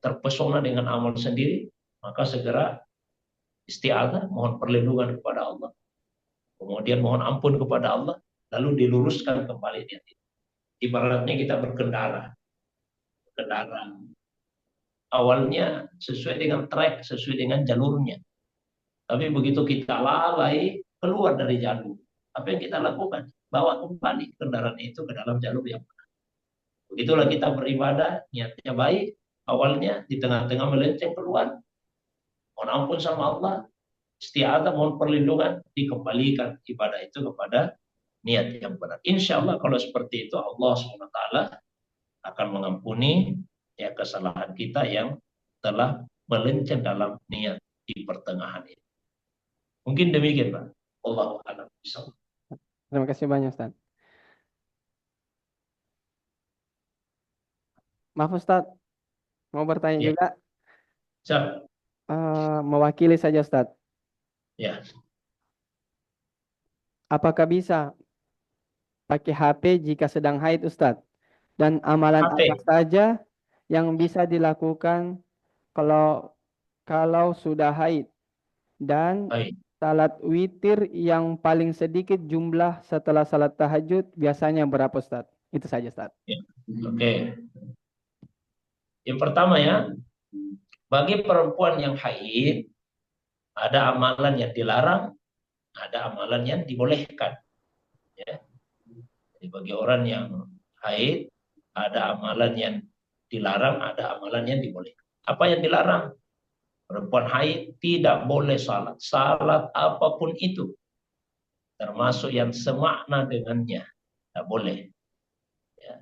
terpesona dengan amal sendiri, maka segera isti'adzah, mohon perlindungan kepada Allah. Kemudian mohon ampun kepada Allah, lalu diluruskan kembali niat itu. Ibaratnya kita berkendara. Awalnya sesuai dengan trek, sesuai dengan jalurnya. Tapi begitu kita lalai, keluar dari jalur. Apa yang kita lakukan? Bawa kembali kendaraan itu ke dalam jalur yang benar. Begitulah kita beribadah, niatnya baik, awalnya di tengah-tengah melenceng keluar. Mohon ampun sama Allah, isti'adzah, mohon perlindungan, dikembalikan ibadah itu kepada niat yang benar. Insya Allah kalau seperti itu, Allah SWT akan mengampuni ya kesalahan kita yang telah melenceng dalam niat di pertengahan ini. Mungkin demikian, Pak. Allahu a'lam bishawab. Terima kasih banyak Ustaz. Maaf Ustaz, mau bertanya Ya, juga. siap. Mewakili saja Ustaz. Ya, Apakah bisa pakai HP jika sedang haid Ustaz? Dan amalan apa HP. saja yang bisa dilakukan kalau kalau sudah haid? Dan Baik. salat witir yang paling sedikit jumlah setelah salat tahajud biasanya berapa Ustaz? Itu saja Ustaz. Ya. Oke. Yang pertama ya, bagi perempuan yang haid, ada amalan yang dilarang, ada amalan yang dibolehkan. Ya. Jadi bagi orang yang haid, ada amalan yang dilarang, ada amalan yang dibolehkan. Apa yang dilarang? Perempuan haid tidak boleh salat. Salat apapun itu. Termasuk yang semakna dengannya. Tidak boleh. Ya.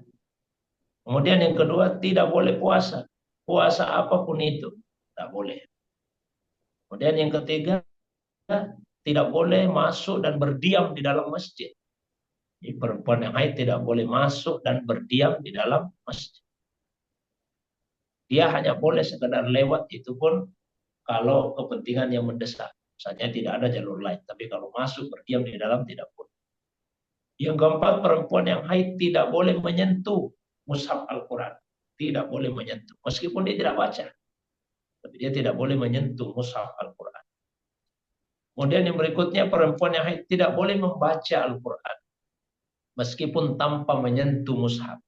Kemudian yang kedua, tidak boleh puasa. Puasa apapun itu. Tidak boleh. Kemudian yang ketiga, tidak boleh masuk dan berdiam di dalam masjid. Jadi perempuan yang haid tidak boleh masuk dan berdiam di dalam masjid. Dia hanya boleh sekedar lewat, itu pun kalau kepentingan yang mendesak. Misalnya tidak ada jalur lain. Tapi kalau masuk berdiam di dalam tidak boleh. Yang keempat, perempuan yang haid tidak boleh menyentuh mushaf Al-Quran. Tidak boleh menyentuh. Meskipun dia tidak baca. Tapi dia tidak boleh menyentuh mushaf Al-Quran. Kemudian yang berikutnya, perempuan yang haid tidak boleh membaca Al-Quran. Meskipun tanpa menyentuh mushaf.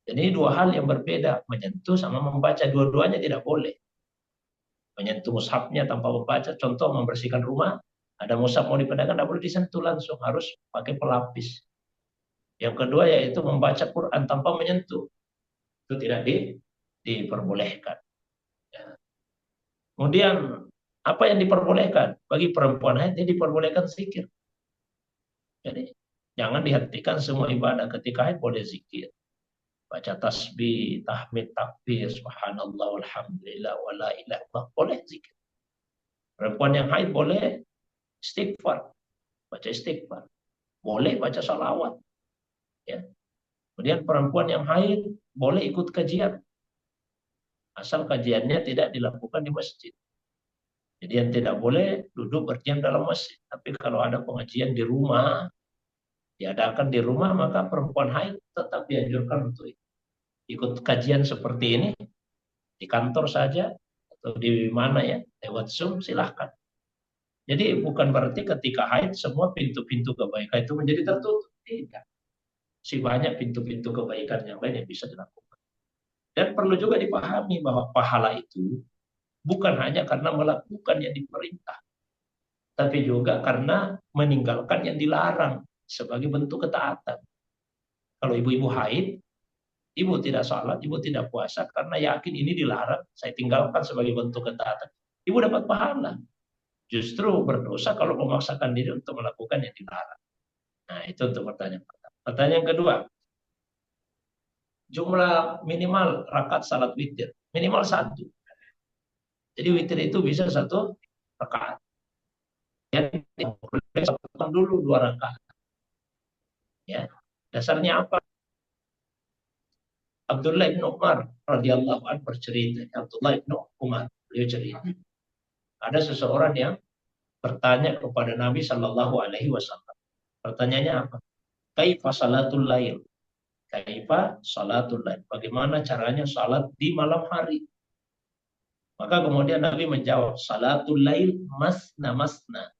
Jadi dua hal yang berbeda. Menyentuh sama membaca. Dua-duanya tidak boleh. Menyentuh mushafnya tanpa membaca. Contoh membersihkan rumah. Ada mushaf mau dipindahkan, tidak boleh disentuh langsung. Harus pakai pelapis. Yang kedua yaitu membaca Quran tanpa menyentuh. Itu tidak diperbolehkan. Ya. Kemudian apa yang diperbolehkan? Bagi perempuan haid dia diperbolehkan zikir. Jadi jangan dihentikan semua ibadah. Ketika haid boleh zikir. Baca tasbih, tahmid, takbir, subhanallah, walhamdulillah, wala ilaha illallah. Boleh zikir. Perempuan yang haid boleh istighfar. Baca istighfar. Boleh baca salawat. Ya. Kemudian perempuan yang haid boleh ikut kajian. Asal kajiannya tidak dilakukan di masjid. Jadi yang tidak boleh duduk berdiam dalam masjid. Tapi kalau ada pengajian di rumah, diadakan di rumah, maka perempuan haid tetap dianjurkan untuk ikut kajian seperti ini. Di kantor saja, atau di mana ya, lewat Zoom, silahkan. Jadi bukan berarti ketika haid semua pintu-pintu kebaikan itu menjadi tertutup. Tidak. Masih banyak pintu-pintu kebaikan yang lain yang bisa dilakukan. Dan perlu juga dipahami bahwa pahala itu bukan hanya karena melakukan yang diperintah, tapi juga karena meninggalkan yang dilarang sebagai bentuk ketaatan. Kalau ibu-ibu haid, ibu tidak sholat, ibu tidak puasa karena yakin ini dilarang, saya tinggalkan sebagai bentuk ketaatan. Ibu dapat pahala. Justru berdosa kalau memaksakan diri untuk melakukan yang dilarang. Nah, itu untuk pertanyaan pertama. Pertanyaan kedua, jumlah minimal rakaat salat witir. Minimal 1. Jadi witir itu bisa 1 rakaat. Ya, dulu 2 rakaat. Ya, dasarnya apa? Abdullah bin Umar radhiyallahu anhu bercerita. Abdullah bin Umar, beliau cerita. Ada seseorang yang bertanya kepada Nabi Shallallahu Alaihi Wasallam. Pertanyaannya apa? Kaifa salatul lail? Kaifa salatul lail? Bagaimana caranya salat di malam hari? Maka kemudian Nabi menjawab, salatul lail masna masna.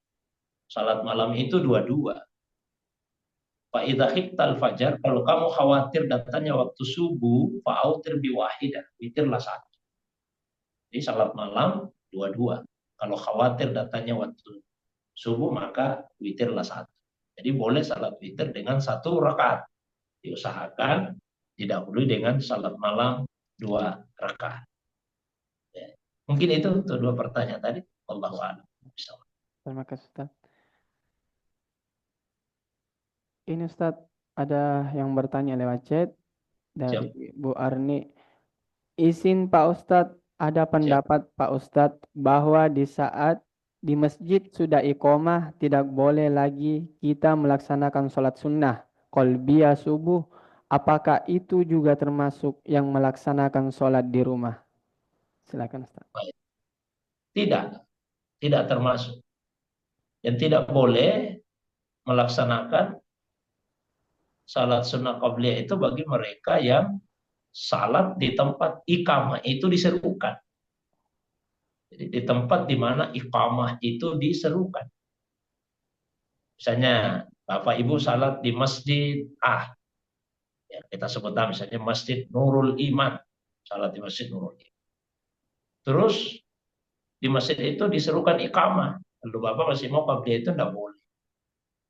Salat malam itu 2-2. Fa idza khiftal fajar, kalau kamu khawatir datangnya waktu subuh, fa'autir biwahidah, witirlah 1. Jadi salat malam 2-2. Kalau khawatir datangnya waktu subuh, maka witirlah 1. Jadi boleh salat witir dengan 1 rakaat. Diusahakan didahului dengan salat malam 2 rakaat. Ya. Mungkin itu untuk 2 pertanyaan tadi. Wallahu a'lam. Terima kasih, Ustaz. Ini Ustaz, ada yang bertanya lewat chat dari Bu Arni. Izin Pak Ustadz, ada pendapat Pak Ustadz bahwa di saat di masjid sudah iqomah tidak boleh lagi kita melaksanakan sholat sunnah qalbiyah subuh. Apakah itu juga termasuk yang melaksanakan sholat di rumah? Silakan Ustaz. Tidak termasuk. Yang tidak boleh melaksanakan salat sunnah qabliyah itu bagi mereka yang salat di tempat iqamah itu diserukan. Jadi di tempat di mana iqamah itu diserukan. Misalnya Bapak Ibu salat di masjid A. Ya, kita sebutlah misalnya Masjid Nurul Iman. Salat di Masjid Nurul Iman. Terus di masjid itu diserukan iqamah. Lalu Bapak masih mau qabliyah itu tidak boleh.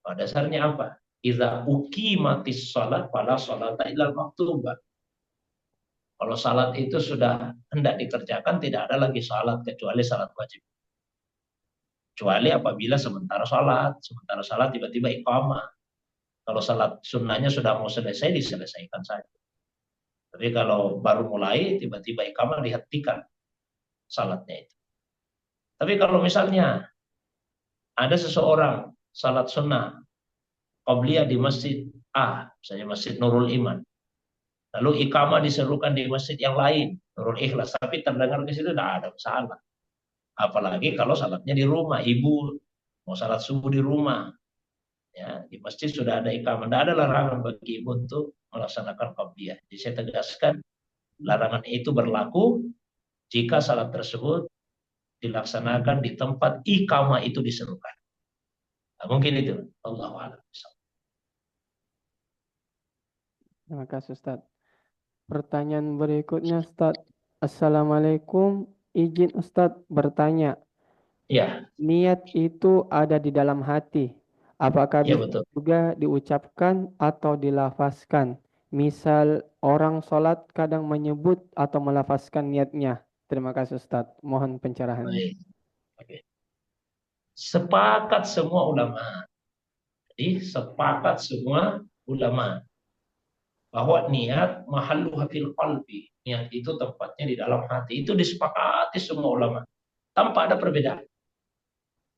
Pada dasarnya apa? Idza uqimatis shalah fala sholata illal maktubah. Kalau salat itu sudah hendak dikerjakan, tidak ada lagi salat kecuali salat wajib. Kecuali apabila sementara salat tiba-tiba iqamah. Kalau salat sunnahnya sudah mau selesai, diselesaikan saja. Tapi kalau baru mulai, tiba-tiba iqamah dihentikan salatnya itu. Tapi kalau misalnya ada seseorang salat sunnah qabliyah di masjid A, misalnya Masjid Nurul Iman. Lalu iqamah diserukan di masjid yang lain, Nurul Ikhlas, tapi terdengar ke situ tidak ada masalah. Apalagi kalau salatnya di rumah, ibu mau salat subuh di rumah, ya di masjid sudah ada iqamah, tidak ada larangan bagi ibu untuk melaksanakan qabliyah. Jadi saya tegaskan, larangan itu berlaku jika salat tersebut dilaksanakan di tempat iqamah itu diserukan. Nah, mungkin itu. Allahu a'lam. Terima kasih Ustaz. Pertanyaan berikutnya Ustaz. Assalamualaikum. Izin Ustaz bertanya. Ya. Niat itu ada di dalam hati. Apakah Ya, bisa betul. juga diucapkan atau dilafazkan? Misal orang sholat kadang menyebut atau melafazkan niatnya. Terima kasih Ustadz. Mohon pencerahannya. Baik. Oke. Sepakat semua ulama. Jadi sepakat semua ulama bahwa niat mahalluha fil qalbi. Niat itu tempatnya di dalam hati. Itu disepakati semua ulama tanpa ada perbedaan.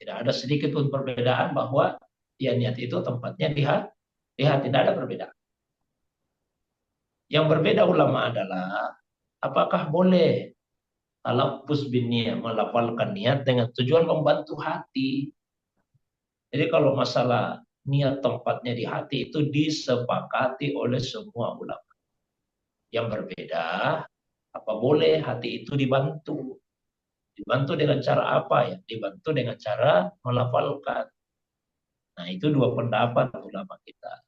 Tidak ada sedikit pun perbedaan bahwa ya niat itu tempatnya di hati. Tidak ada perbedaan. Yang berbeda ulama adalah apakah boleh talaffuz bin niat, melafalkan niat dengan tujuan membantu hati. Jadi kalau masalah niat tempatnya di hati itu disepakati oleh semua ulama. Yang berbeda, apa boleh hati itu dibantu? Dibantu dengan cara apa ya? Dibantu dengan cara melafalkan. Nah, itu dua pendapat ulama kita.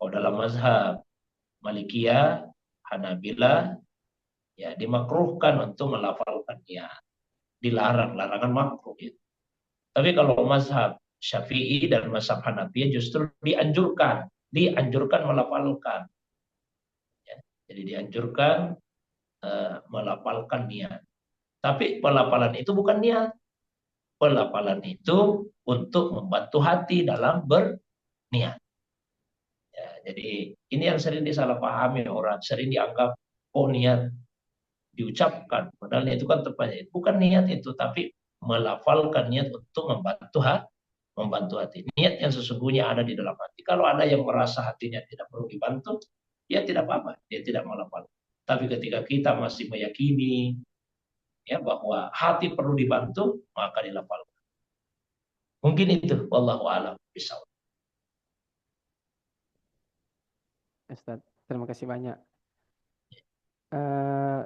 Kalau dalam mazhab Malikiyah, Hanabilah, ya dimakruhkan untuk melafalkan niat. Dilarang, larangan makruh. Ya. Tapi kalau mazhab Syafi'i dan mazhab Hanafi justru dianjurkan melafalkan. Ya. Jadi dianjurkan melafalkan niat. Tapi pelafalan itu bukan niat. Pelafalan itu untuk membantu hati dalam berniat. Ya, jadi ini yang sering disalahpahami orang, sering dianggap oh niat diucapkan, padahal niat itu kan tepatnya bukan niat itu, tapi melafalkan niat untuk membantu hati. Niat yang sesungguhnya ada di dalam hati. Kalau ada yang merasa hatinya tidak perlu dibantu, ya tidak apa-apa, dia tidak melafalkan. Tapi ketika kita masih meyakini ya bahwa hati perlu dibantu, maka dilafalkan. Mungkin itu, wallahu a'lam bishawab. Ustadz, terima kasih banyak. Eh,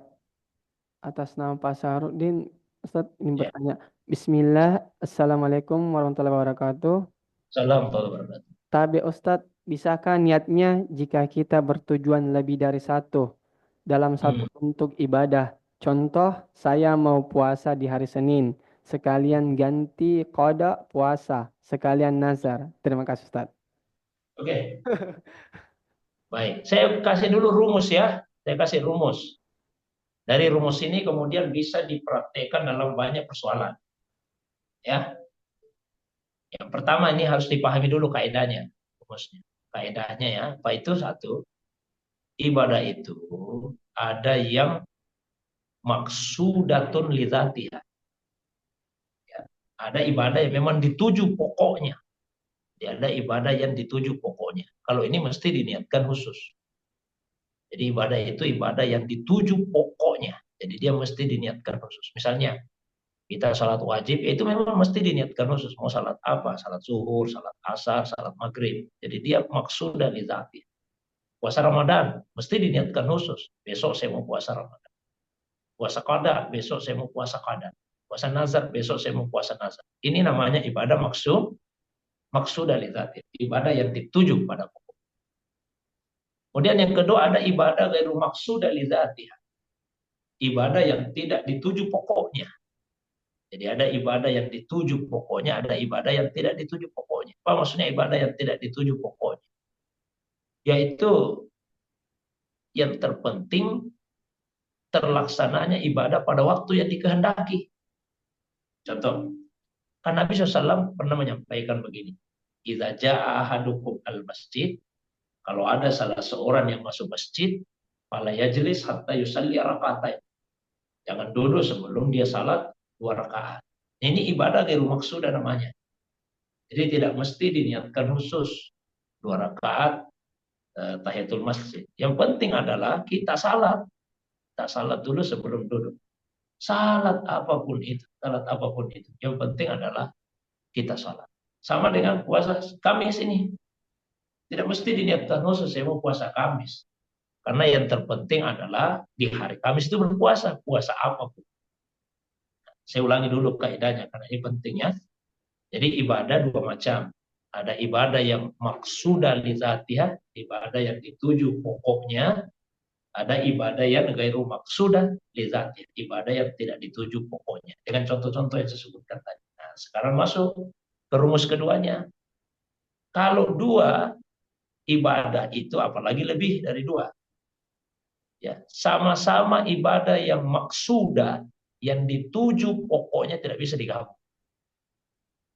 Atas nama Pak Saharudin, Ustadz ini Ya. bertanya. Bismillah, Assalamualaikum warahmatullahi wabarakatuh. Salam warahmatullahi wabarakatuh. Tabi Ustadz, bisakah niatnya jika kita bertujuan lebih dari satu dalam satu bentuk ibadah? Contoh, saya mau puasa di hari Senin, sekalian ganti qada puasa, sekalian nazar. Terima kasih Ustadz. Oke, baik. Saya kasih dulu rumus ya. Saya kasih rumus. Dari rumus ini kemudian bisa dipraktekkan dalam banyak persoalan. Ya. Yang pertama ini harus dipahami dulu kaidahnya, rumusnya. Kaidahnya ya, apa itu? Satu, ibadah itu ada yang maksudatun lidzatiha. Ya. Ada ibadah yang memang dituju pokoknya. Ada ibadah yang dituju pokoknya. Kalau ini mesti diniatkan khusus. Jadi ibadah itu ibadah yang dituju pokoknya. Jadi dia mesti diniatkan khusus. Misalnya kita salat wajib, itu memang mesti diniatkan khusus. Mau salat apa? Salat zuhur, salat asar, salat maghrib. Jadi dia maksud dari zati. Puasa Ramadan mesti diniatkan khusus. Besok saya mau puasa Ramadan. Puasa qada, besok saya mau puasa qada. Puasa nazar, besok saya mau puasa nazar. Ini namanya ibadah maksud dari zati. Ibadah yang dituju pada pokok. Kemudian yang kedua ada ibadah gairu maksud dari zati. Ibadah yang tidak dituju pokoknya. Jadi ada ibadah yang dituju pokoknya, ada ibadah yang tidak dituju pokoknya. Apa maksudnya ibadah yang tidak dituju pokoknya? Yaitu yang terpenting terlaksananya ibadah pada waktu yang dikehendaki. Contoh, kan Nabi SAW pernah menyampaikan begini. Idza jaa ahadukum al-masjid, kalau ada salah seorang yang masuk masjid, fala yajlis hatta yusalli rakaatain. Jangan duduk sebelum dia salat 2 rakaat. Ini ibadah gairu maksud namanya. Jadi tidak mesti diniatkan khusus 2 rakaat tahiyatul masjid. Yang penting adalah kita salat. Kita salat dulu sebelum duduk. Salat apapun itu. Yang penting adalah kita salat. Sama dengan puasa Kamis ini. Tidak mesti diniatkan khusus saya mau puasa Kamis. Karena yang terpenting adalah di hari Kamis itu berpuasa. Puasa apapun. Saya ulangi dulu kaidahnya karena ini pentingnya. Jadi ibadah dua macam. Ada ibadah yang maksudah lizatiyah, ibadah yang dituju pokoknya. Ada ibadah yang gairu maksudah lizatiyah, ibadah yang tidak dituju pokoknya. Dengan contoh-contoh yang saya sebutkan tadi. Nah, sekarang masuk ke rumus keduanya. Kalau dua ibadah itu apalagi lebih dari dua. Ya, sama-sama ibadah yang maksudah, yang dituju pokoknya tidak bisa digabung.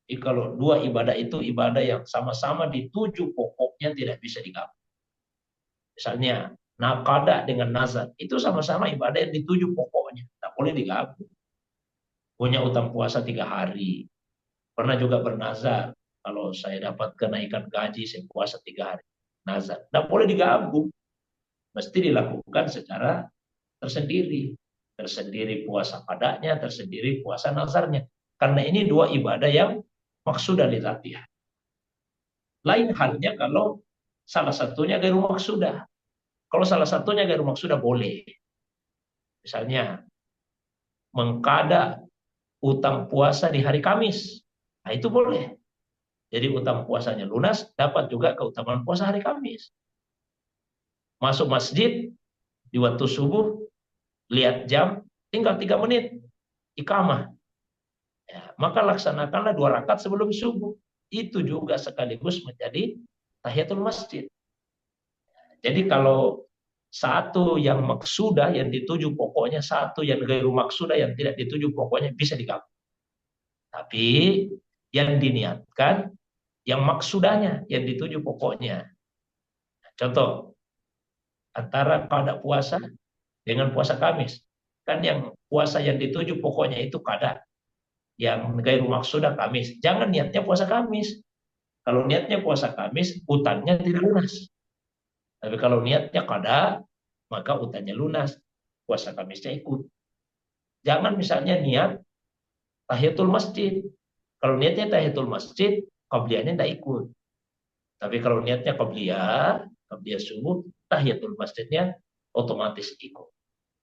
Jadi kalau dua ibadah itu ibadah yang sama-sama dituju pokoknya tidak bisa digabung. Misalnya nakada dengan nazar itu sama-sama ibadah yang dituju pokoknya, tak boleh digabung. Punya utang puasa 3 hari, pernah juga bernazar kalau saya dapat kenaikan gaji saya puasa 3 hari, nazar, tak boleh digabung, mesti dilakukan secara tersendiri. Tersendiri puasa padanya, tersendiri puasa nazarnya. Karena ini dua ibadah yang maksudah lidzatih. Lain halnya kalau salah satunya gairu maksudah. Kalau salah satunya gairu maksudah boleh. Misalnya mengkada utang puasa di hari Kamis. Nah itu boleh. Jadi utang puasanya lunas, dapat juga keutamaan puasa hari Kamis. Masuk masjid di waktu subuh, lihat jam, tinggal 3 menit, iqamah. Ya, maka laksanakanlah 2 rakaat sebelum subuh. Itu juga sekaligus menjadi tahiyatul masjid. Jadi kalau satu yang maksudah yang dituju pokoknya, satu yang gairu maksudah yang tidak dituju pokoknya bisa digabung. Tapi yang diniatkan yang maksudanya yang dituju pokoknya. Contoh antara qada puasa dengan puasa Kamis. Kan yang puasa yang dituju pokoknya itu qada, yang gairu maksudah Kamis. Jangan niatnya puasa Kamis. Kalau niatnya puasa Kamis, utangnya tidak lunas. Tapi kalau niatnya qada, maka utangnya lunas. Puasa Kamisnya ikut. Jangan misalnya niat tahiyatul masjid. Kalau niatnya tahiyatul masjid, qabliyahnya tidak ikut. Tapi kalau niatnya qabliyah subuh, tahiyatul masjidnya otomatis ikut.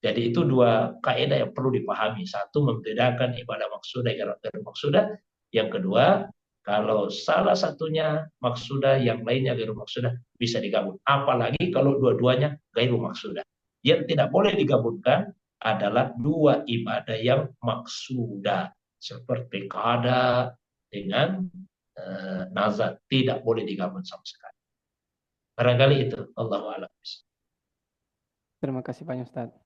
Jadi itu dua kaidah yang perlu dipahami. Satu, membedakan ibadah maksudah dan gairu maksudah. Yang kedua, kalau salah satunya maksudah, yang lainnya gairu maksudah, bisa digabung. Apalagi kalau dua-duanya gairu maksudah. Yang tidak boleh digabungkan adalah dua ibadah yang maksudah. Seperti qada dengan nazar. Tidak boleh digabung sama sekali. Barangkali itu. Allahu a'lam. Terima kasih Pak Ustadz.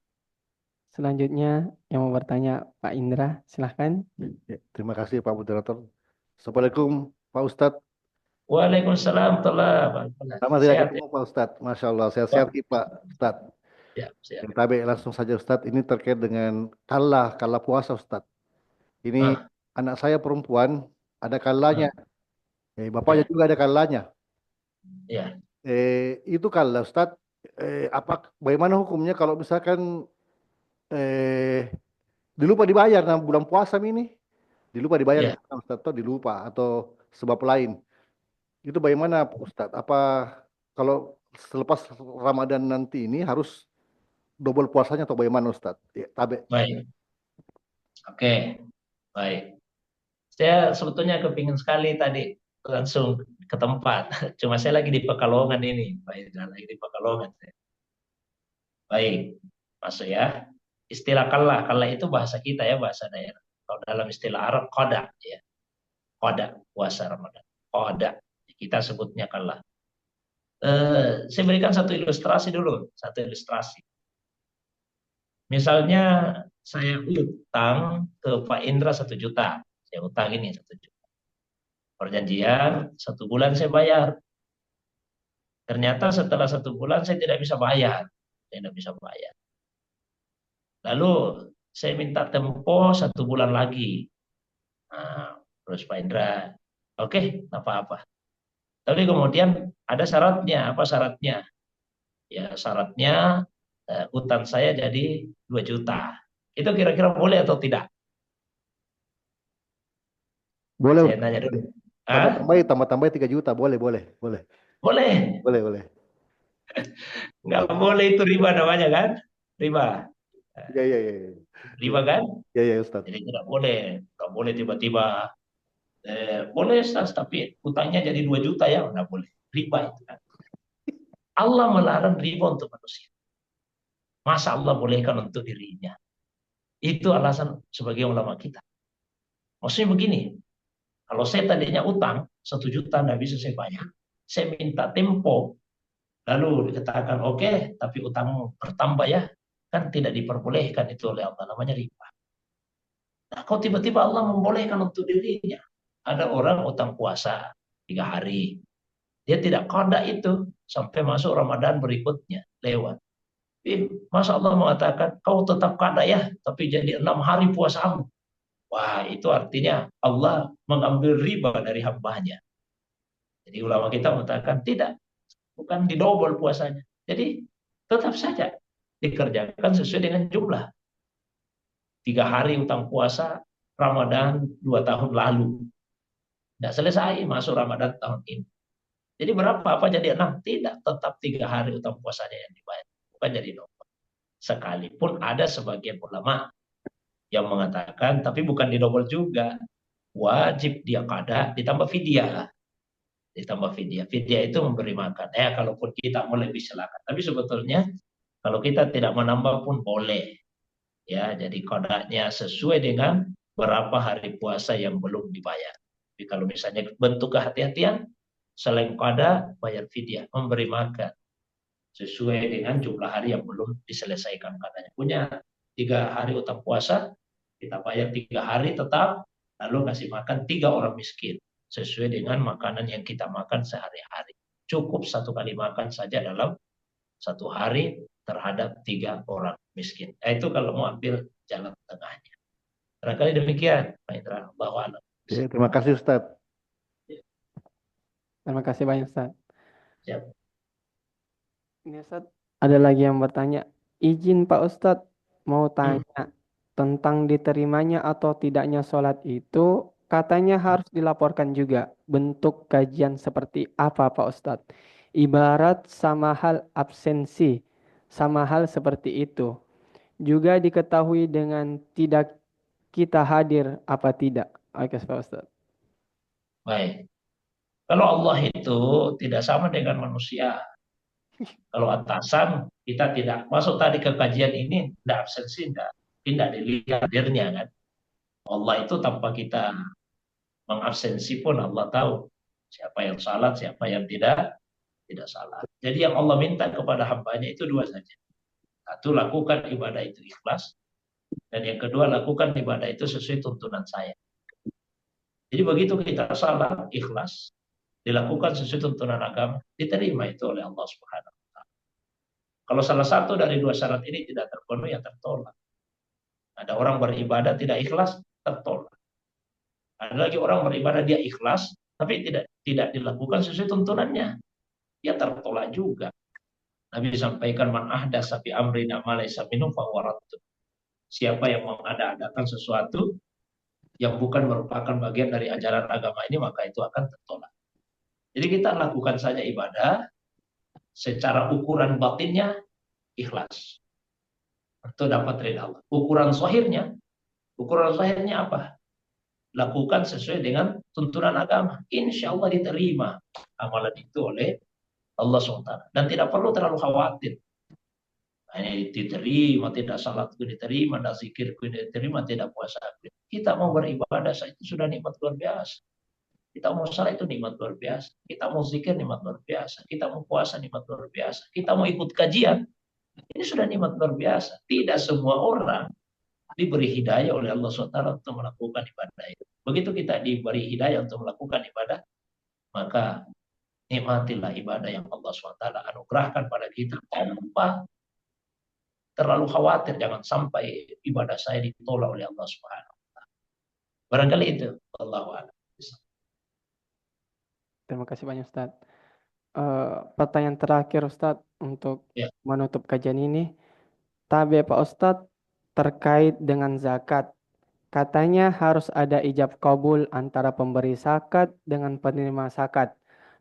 Selanjutnya yang mau bertanya Pak Indra, silahkan. Ya, terima kasih Pak Moderator. Assalamualaikum Pak Ustadz. Waalaikumsalam warahmatullahi wabarakatuh. Lama tidak Sehat ketemu ya? Pak Ustadz. Masya Allah, sehat-sehat nih Pak Ustadz. Ya, sehat. Yang tabe langsung saja Ustadz, ini terkait dengan kala puasa Ustadz. Ini Ah, anak saya perempuan, ada kalanya. ah, Bapaknya ya, juga ada kalanya. ya, Itu kala Ustadz, bagaimana hukumnya kalau misalkan eh, dilupa dibayar nah bulan puasa ini? Dilupa dibayar ya. misalkan Ustadz, atau dilupa atau sebab lain. Itu bagaimana Pak Ustadz? Apa kalau selepas Ramadan nanti ini harus double puasanya atau bagaimana Ustadz? Ya, tabe. Baik. Oke, baik. Saya sebetulnya kepingin sekali tadi langsung ke tempat. Cuma saya lagi di Pekalongan ini. Baik, lagi di Pekalongan. Baik, masuk ya. Istilah kalla, kalla itu bahasa kita ya, bahasa daerah. Kalau dalam istilah Arab, qada ya. Qada, puasa Ramadan. Qada. Kita sebutnya kalla. Saya berikan satu ilustrasi dulu, satu ilustrasi. Misalnya saya utang ke Pak Indra 1 juta, saya utang ini 1 juta. Perjanjian 1 bulan saya bayar. Ternyata setelah 1 bulan saya tidak bisa bayar, saya tidak bisa bayar. Lalu saya minta tempo 1 bulan lagi. Nah, terus Pak Indra, oke, apa-apa. Tapi kemudian ada syaratnya, apa syaratnya? Ya syaratnya utang saya jadi 2 juta. Itu kira-kira boleh atau tidak? Boleh Saya Ustadz. nanya dulu. Hah? Tambah-tambah 3 juta. Boleh, boleh, boleh. Boleh. Boleh, boleh. Nggak boleh, itu riba namanya kan? Riba. Iya, iya, iya. Iya, Riba kan? iya, iya Ustadz. Jadi tidak boleh. Nggak boleh tiba-tiba. Boleh, Ustaz, tapi utangnya jadi 2 juta ya. Nggak boleh. Riba itu kan. Allah melarang riba untuk manusia. Masa Allah bolehkan untuk dirinya? Itu alasan sebagai ulama kita. Maksudnya begini, kalau saya tadinya utang 1 juta nggak bisa saya bayar, saya minta tempo Lalu dikatakan oke, tapi utangmu bertambah ya. Kan tidak diperbolehkan itu oleh Allah, namanya riba. Nah, kok tiba-tiba Allah membolehkan untuk dirinya. Ada orang utang puasa 3 hari. Dia tidak qada itu sampai masuk Ramadan berikutnya lewat. Masa Allah mengatakan kau tetap qada ya, tapi jadi 6 hari puasamu. Wah, itu artinya Allah mengambil riba dari hambanya. Jadi ulama kita mengatakan tidak, bukan didobel puasanya. Jadi tetap saja dikerjakan sesuai dengan jumlah. 3 hari utang puasa Ramadan 2 tahun lalu. Tidak selesai masuk Ramadan tahun ini. Jadi berapa? Apa jadi 6? Tidak, tetap 3 hari utang puasanya yang dibayar. Bukan jadi double. Sekalipun ada sebagian ulama yang mengatakan, tapi bukan didobel juga. Wajib dia qada ditambah fidyah. Ditambah fidyah. Fidyah itu memberi makan. Kalaupun kita mau lebih silakan. Tapi sebetulnya kalau kita tidak menambah pun boleh. Ya, jadi qadanya sesuai dengan berapa hari puasa yang belum dibayar. Tapi kalau misalnya bentuk kehati-hatian, selain qada bayar fidyah, memberi makan sesuai dengan jumlah hari yang belum diselesaikan qadanya. Punya 3 hari utang puasa, kita bayar 3 hari tetap, lalu kasih makan 3 orang miskin sesuai dengan makanan yang kita makan sehari-hari. Cukup 1 kali makan saja dalam 1 hari terhadap 3 orang miskin. Itu kalau mau ambil jalan tengahnya. Barangkali demikian, Pak Indra. Bahwa Ya, terima kasih Ustadz. Terima kasih banyak, Ustaz. Siap. Ini Ustaz, ada lagi yang bertanya. Izin Pak Ustadz, mau tanya tentang diterimanya atau tidaknya sholat itu, katanya harus dilaporkan juga. Bentuk kajian seperti apa Pak Ustadz? Ibarat sama hal absensi, sama hal seperti itu. Juga diketahui dengan tidak kita hadir apa tidak. Oke Pak Ustadz. Baik. Kalau Allah itu tidak sama dengan manusia. Kalau atasan, kita tidak masuk tadi ke kajian ini, tidak absensi, tidak dilihat hadirnya kan. Allah itu tanpa kita mengabsensi pun Allah tahu siapa yang salat, siapa yang tidak salat. Jadi yang Allah minta kepada hambanya itu 2 saja. Satu, lakukan ibadah itu ikhlas. Dan yang kedua, lakukan ibadah itu sesuai tuntunan saya. Jadi begitu kita salat, ikhlas, dilakukan sesuai tuntunan agama, diterima itu oleh Allah Subhanahu wa Ta'ala. Kalau salah satu dari 2 syarat ini tidak terpenuhi, ya tertolak. Ada orang beribadah tidak ikhlas, tertolak. Ada lagi orang beribadah dia ikhlas, tapi tidak dilakukan sesuai tuntunannya, ya tertolak juga. Nabi sampaikan, man ahdasa fi amrina ma laysa minhu fa huwa radd. Siapa yang mengada-adakan sesuatu yang bukan merupakan bagian dari ajaran agama ini, maka itu akan tertolak. Jadi kita lakukan saja ibadah secara ukuran batinnya ikhlas. Itu dapat ridha Allah. Ukuran zahirnya apa? Lakukan sesuai dengan tuntunan agama. Insya Allah diterima amalan itu oleh Allah SWT. Dan tidak perlu terlalu khawatir. Ini diterima, tidak salatku diterima, tidak zikirku diterima, tidak puasa. Kita mau beribadah, itu sudah nikmat luar biasa. Kita mau salat itu nikmat luar biasa. Kita mau zikir nikmat luar biasa. Kita mau puasa nikmat luar biasa. Kita mau ikut kajian, ini sudah nikmat luar biasa. Tidak semua orang diberi hidayah oleh Allah SWT untuk melakukan ibadah itu. Begitu kita diberi hidayah untuk melakukan ibadah, maka nikmatilah ibadah yang Allah SWT anugerahkan pada kita tanpa terlalu khawatir jangan sampai ibadah saya ditolak oleh Allah Subhanahu wa Ta'ala. Barangkali itu, Allahu a'lam. Terima kasih banyak Ustaz. Pertanyaan terakhir Ustaz untuk menutup kajian ini. Tabe Pak Ustaz terkait dengan zakat. Katanya harus ada ijab kabul antara pemberi zakat dengan penerima zakat.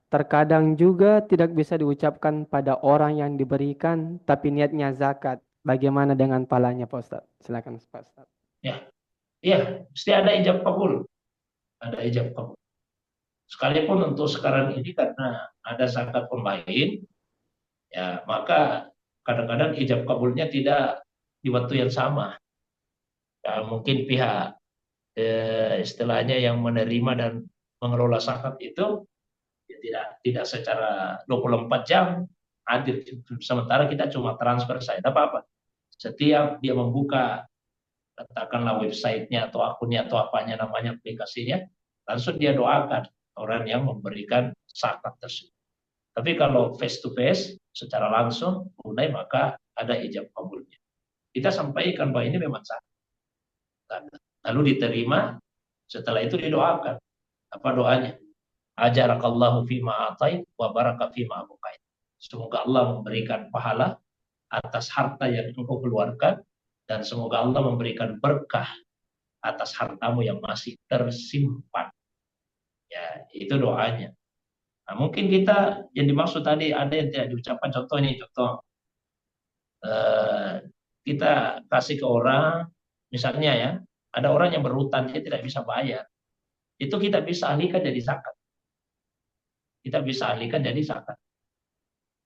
Terkadang juga tidak bisa diucapkan pada orang yang diberikan tapi niatnya zakat. Bagaimana dengan palanya Pak Ustaz? Silakan Pak Ustaz. Ya, mesti ada ijab kabul. Ada ijab kabul. Sekalipun untuk sekarang ini karena ada zakat pembahin, ya maka kadang-kadang ijab kabulnya tidak di waktu yang sama. Ya, mungkin pihak istilahnya yang menerima dan mengelola zakat itu ya tidak secara 24 jam hadir. Sementara kita cuma transfer saja, tidak apa-apa. Setiap dia membuka katakanlah websitenya atau akunnya atau apanya namanya aplikasinya, langsung dia doakan orang yang memberikan zakat tersebut. Tapi kalau face to face secara langsung tunai, maka ada ijab kabulnya. Kita sampaikan bahwa ini memang zakat. Lalu diterima, setelah itu didoakan. Apa doanya? Ajarakallahu fima atait wa baraka fima abqait. Semoga Allah memberikan pahala atas harta yang engkau keluarkan, dan semoga Allah memberikan berkah atas hartamu yang masih tersimpan. Ya, itu doanya. Nah, mungkin kita yang dimaksud tadi ada yang tidak diucapkan. Contoh ini, kita kasih ke orang, misalnya ya, ada orang yang berhutang, dia tidak bisa bayar. Itu kita bisa alihkan jadi zakat. Kita bisa alihkan jadi zakat.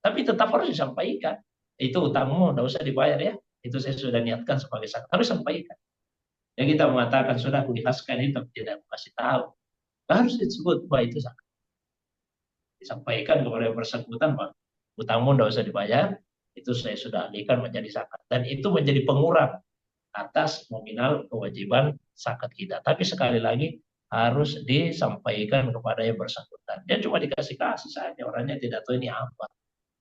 Tapi tetap harus disampaikan. Itu utangmu, tidak usah dibayar ya. Itu saya sudah niatkan sebagai zakat. Harus sampaikan. Ya kita mengatakan sudah aku ikhlaskan ini, tapi tidak kasih tahu. Harus disebut bahwa itu zakat. Disampaikan kepada yang bersangkutan bahwa utangmu tidak usah dibayar, itu saya sudah alihkan menjadi zakat. Dan itu menjadi pengurang atas nominal kewajiban zakat kita. Tapi sekali lagi harus disampaikan kepada yang bersangkutan. Dia cuma dikasih-kasih saja, orangnya tidak tahu ini apa.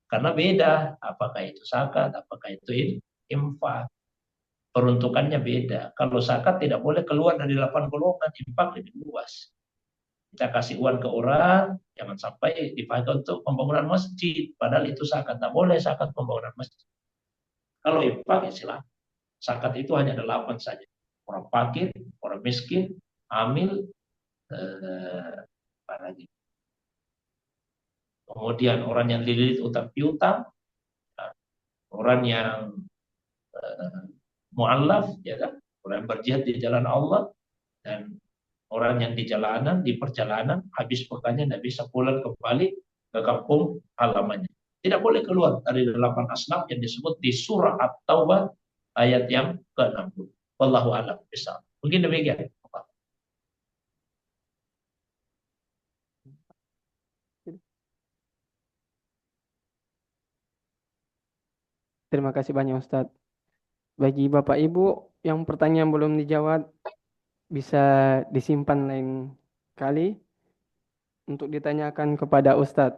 Karena beda, apakah itu zakat, apakah itu infak. Peruntukannya beda. Kalau zakat tidak boleh keluar dari 8 golongan, infak lebih luas. Kita kasih uang ke orang, jangan sampai dipakai untuk pembangunan masjid. Padahal itu zakat, tidak boleh zakat pembangunan masjid. Kalau infak ya silakan. Zakat itu hanya 8 saja. Orang fakir, orang miskin, hamil, apa lagi? Kemudian orang yang dililit utang piutang, orang yang mu'allaf, ya kan? Orang yang berjihad di jalan Allah, dan orang yang di jalanan, di perjalanan, habis pekannya tidak bisa pulang kembali ke kampung halamannya. Tidak boleh keluar dari 8 asnaf yang disebut di surah At-Taubah ayat yang ke-60. Wallahu a'lam bishawab. Mungkin demikian. Terima kasih banyak Ustadz. Bagi Bapak Ibu yang pertanyaan belum dijawab, bisa disimpan lain kali untuk ditanyakan kepada Ustadz.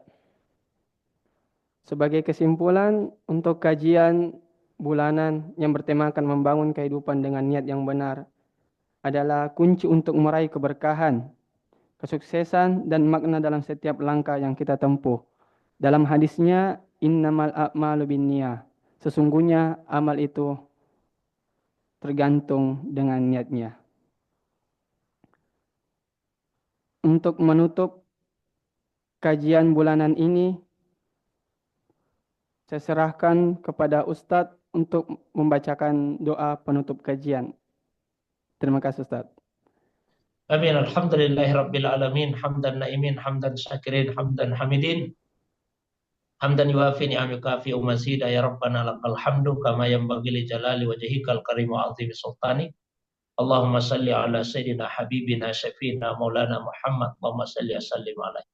Sebagai kesimpulan, untuk kajian bulanan yang bertemakan membangun kehidupan dengan niat yang benar adalah kunci untuk meraih keberkahan, kesuksesan, dan makna dalam setiap langkah yang kita tempuh. Dalam hadisnya, innamal a'malu binniyah. Sesungguhnya amal itu tergantung dengan niatnya. Untuk menutup kajian bulanan ini, saya serahkan kepada Ustadz untuk membacakan doa penutup kajian. Terima kasih Ustadz. Amin. Alhamdulillahirabbil alamin, hamdan naimin, hamdan syakirin, hamdan hamidin. Hamdan yuafi ni'amika fi umazida ya Rabbana lakal hamdu kama yanbaghi li jalali wajhikal karim wa azimi sultani. Allahumma salli ala sayyidina habibina syafiina maulana Muhammad. Allahumma salli wa sallim alaihi.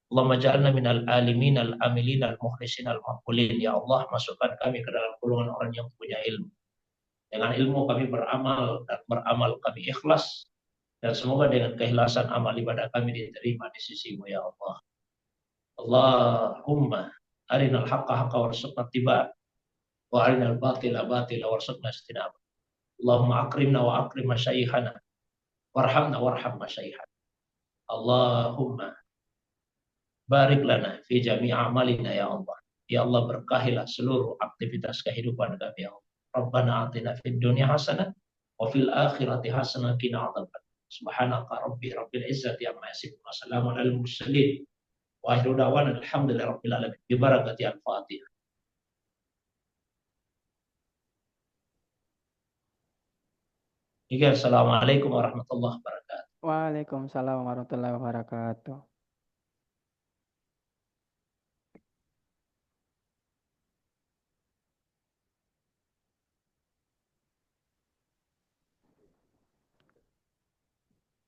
Allahumma ja'alna minal alimin al amilin al mukhlisin al maqbulin. Ya Allah, masukkan kami ke dalam golongan orang yang punya ilmu. Dengan ilmu kami beramal, dan beramal kami ikhlas, dan semoga dengan keikhlasan amal ibadah kami diterima di sisi-Mu ya Allah. Allahumma arinal haqqa haqqa warzuqna ittiba' wa arinal batila batila warzuqna ijtinaba. Allahumma akrimna wa akrim masyayikhana warhamna warham masyayikhana. Allahumma barik lana fi jami' amalina ya Allah. Ya Allah, berkahilah seluruh aktivitas kehidupan kami ya Allah. Rabbana atina fid dunya hasanah wa fil akhirati hasanah qina adzabannar. Subhanaka rabbil izzati amma yasifun wa salamun alal mursalin. Wa akhiru da'wana alhamdulillahi rabbil alamin. Bi barakati al-Fatihah. Assalamualaikum warahmatullahi wabarakatuh. Waalaikumsalam warahmatullahi wabarakatuh.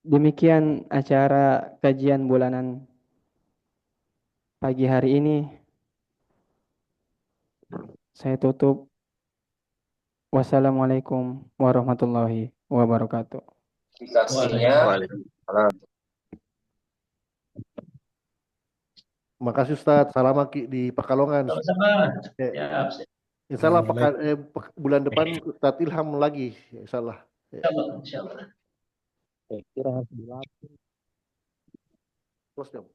Demikian acara kajian bulanan pagi hari ini. Saya tutup. Wassalamualaikum warahmatullahi wabarakatuh. Waalaikumsalam. Terima kasih Ustadz. Salam Aki di Pekalongan. Sama-sama. Ya, Siap. insya Allah bulan depan Ustadz Ilham lagi. Insya Allah. Insyaallah. Saya kira harus dilatih. Terus dong.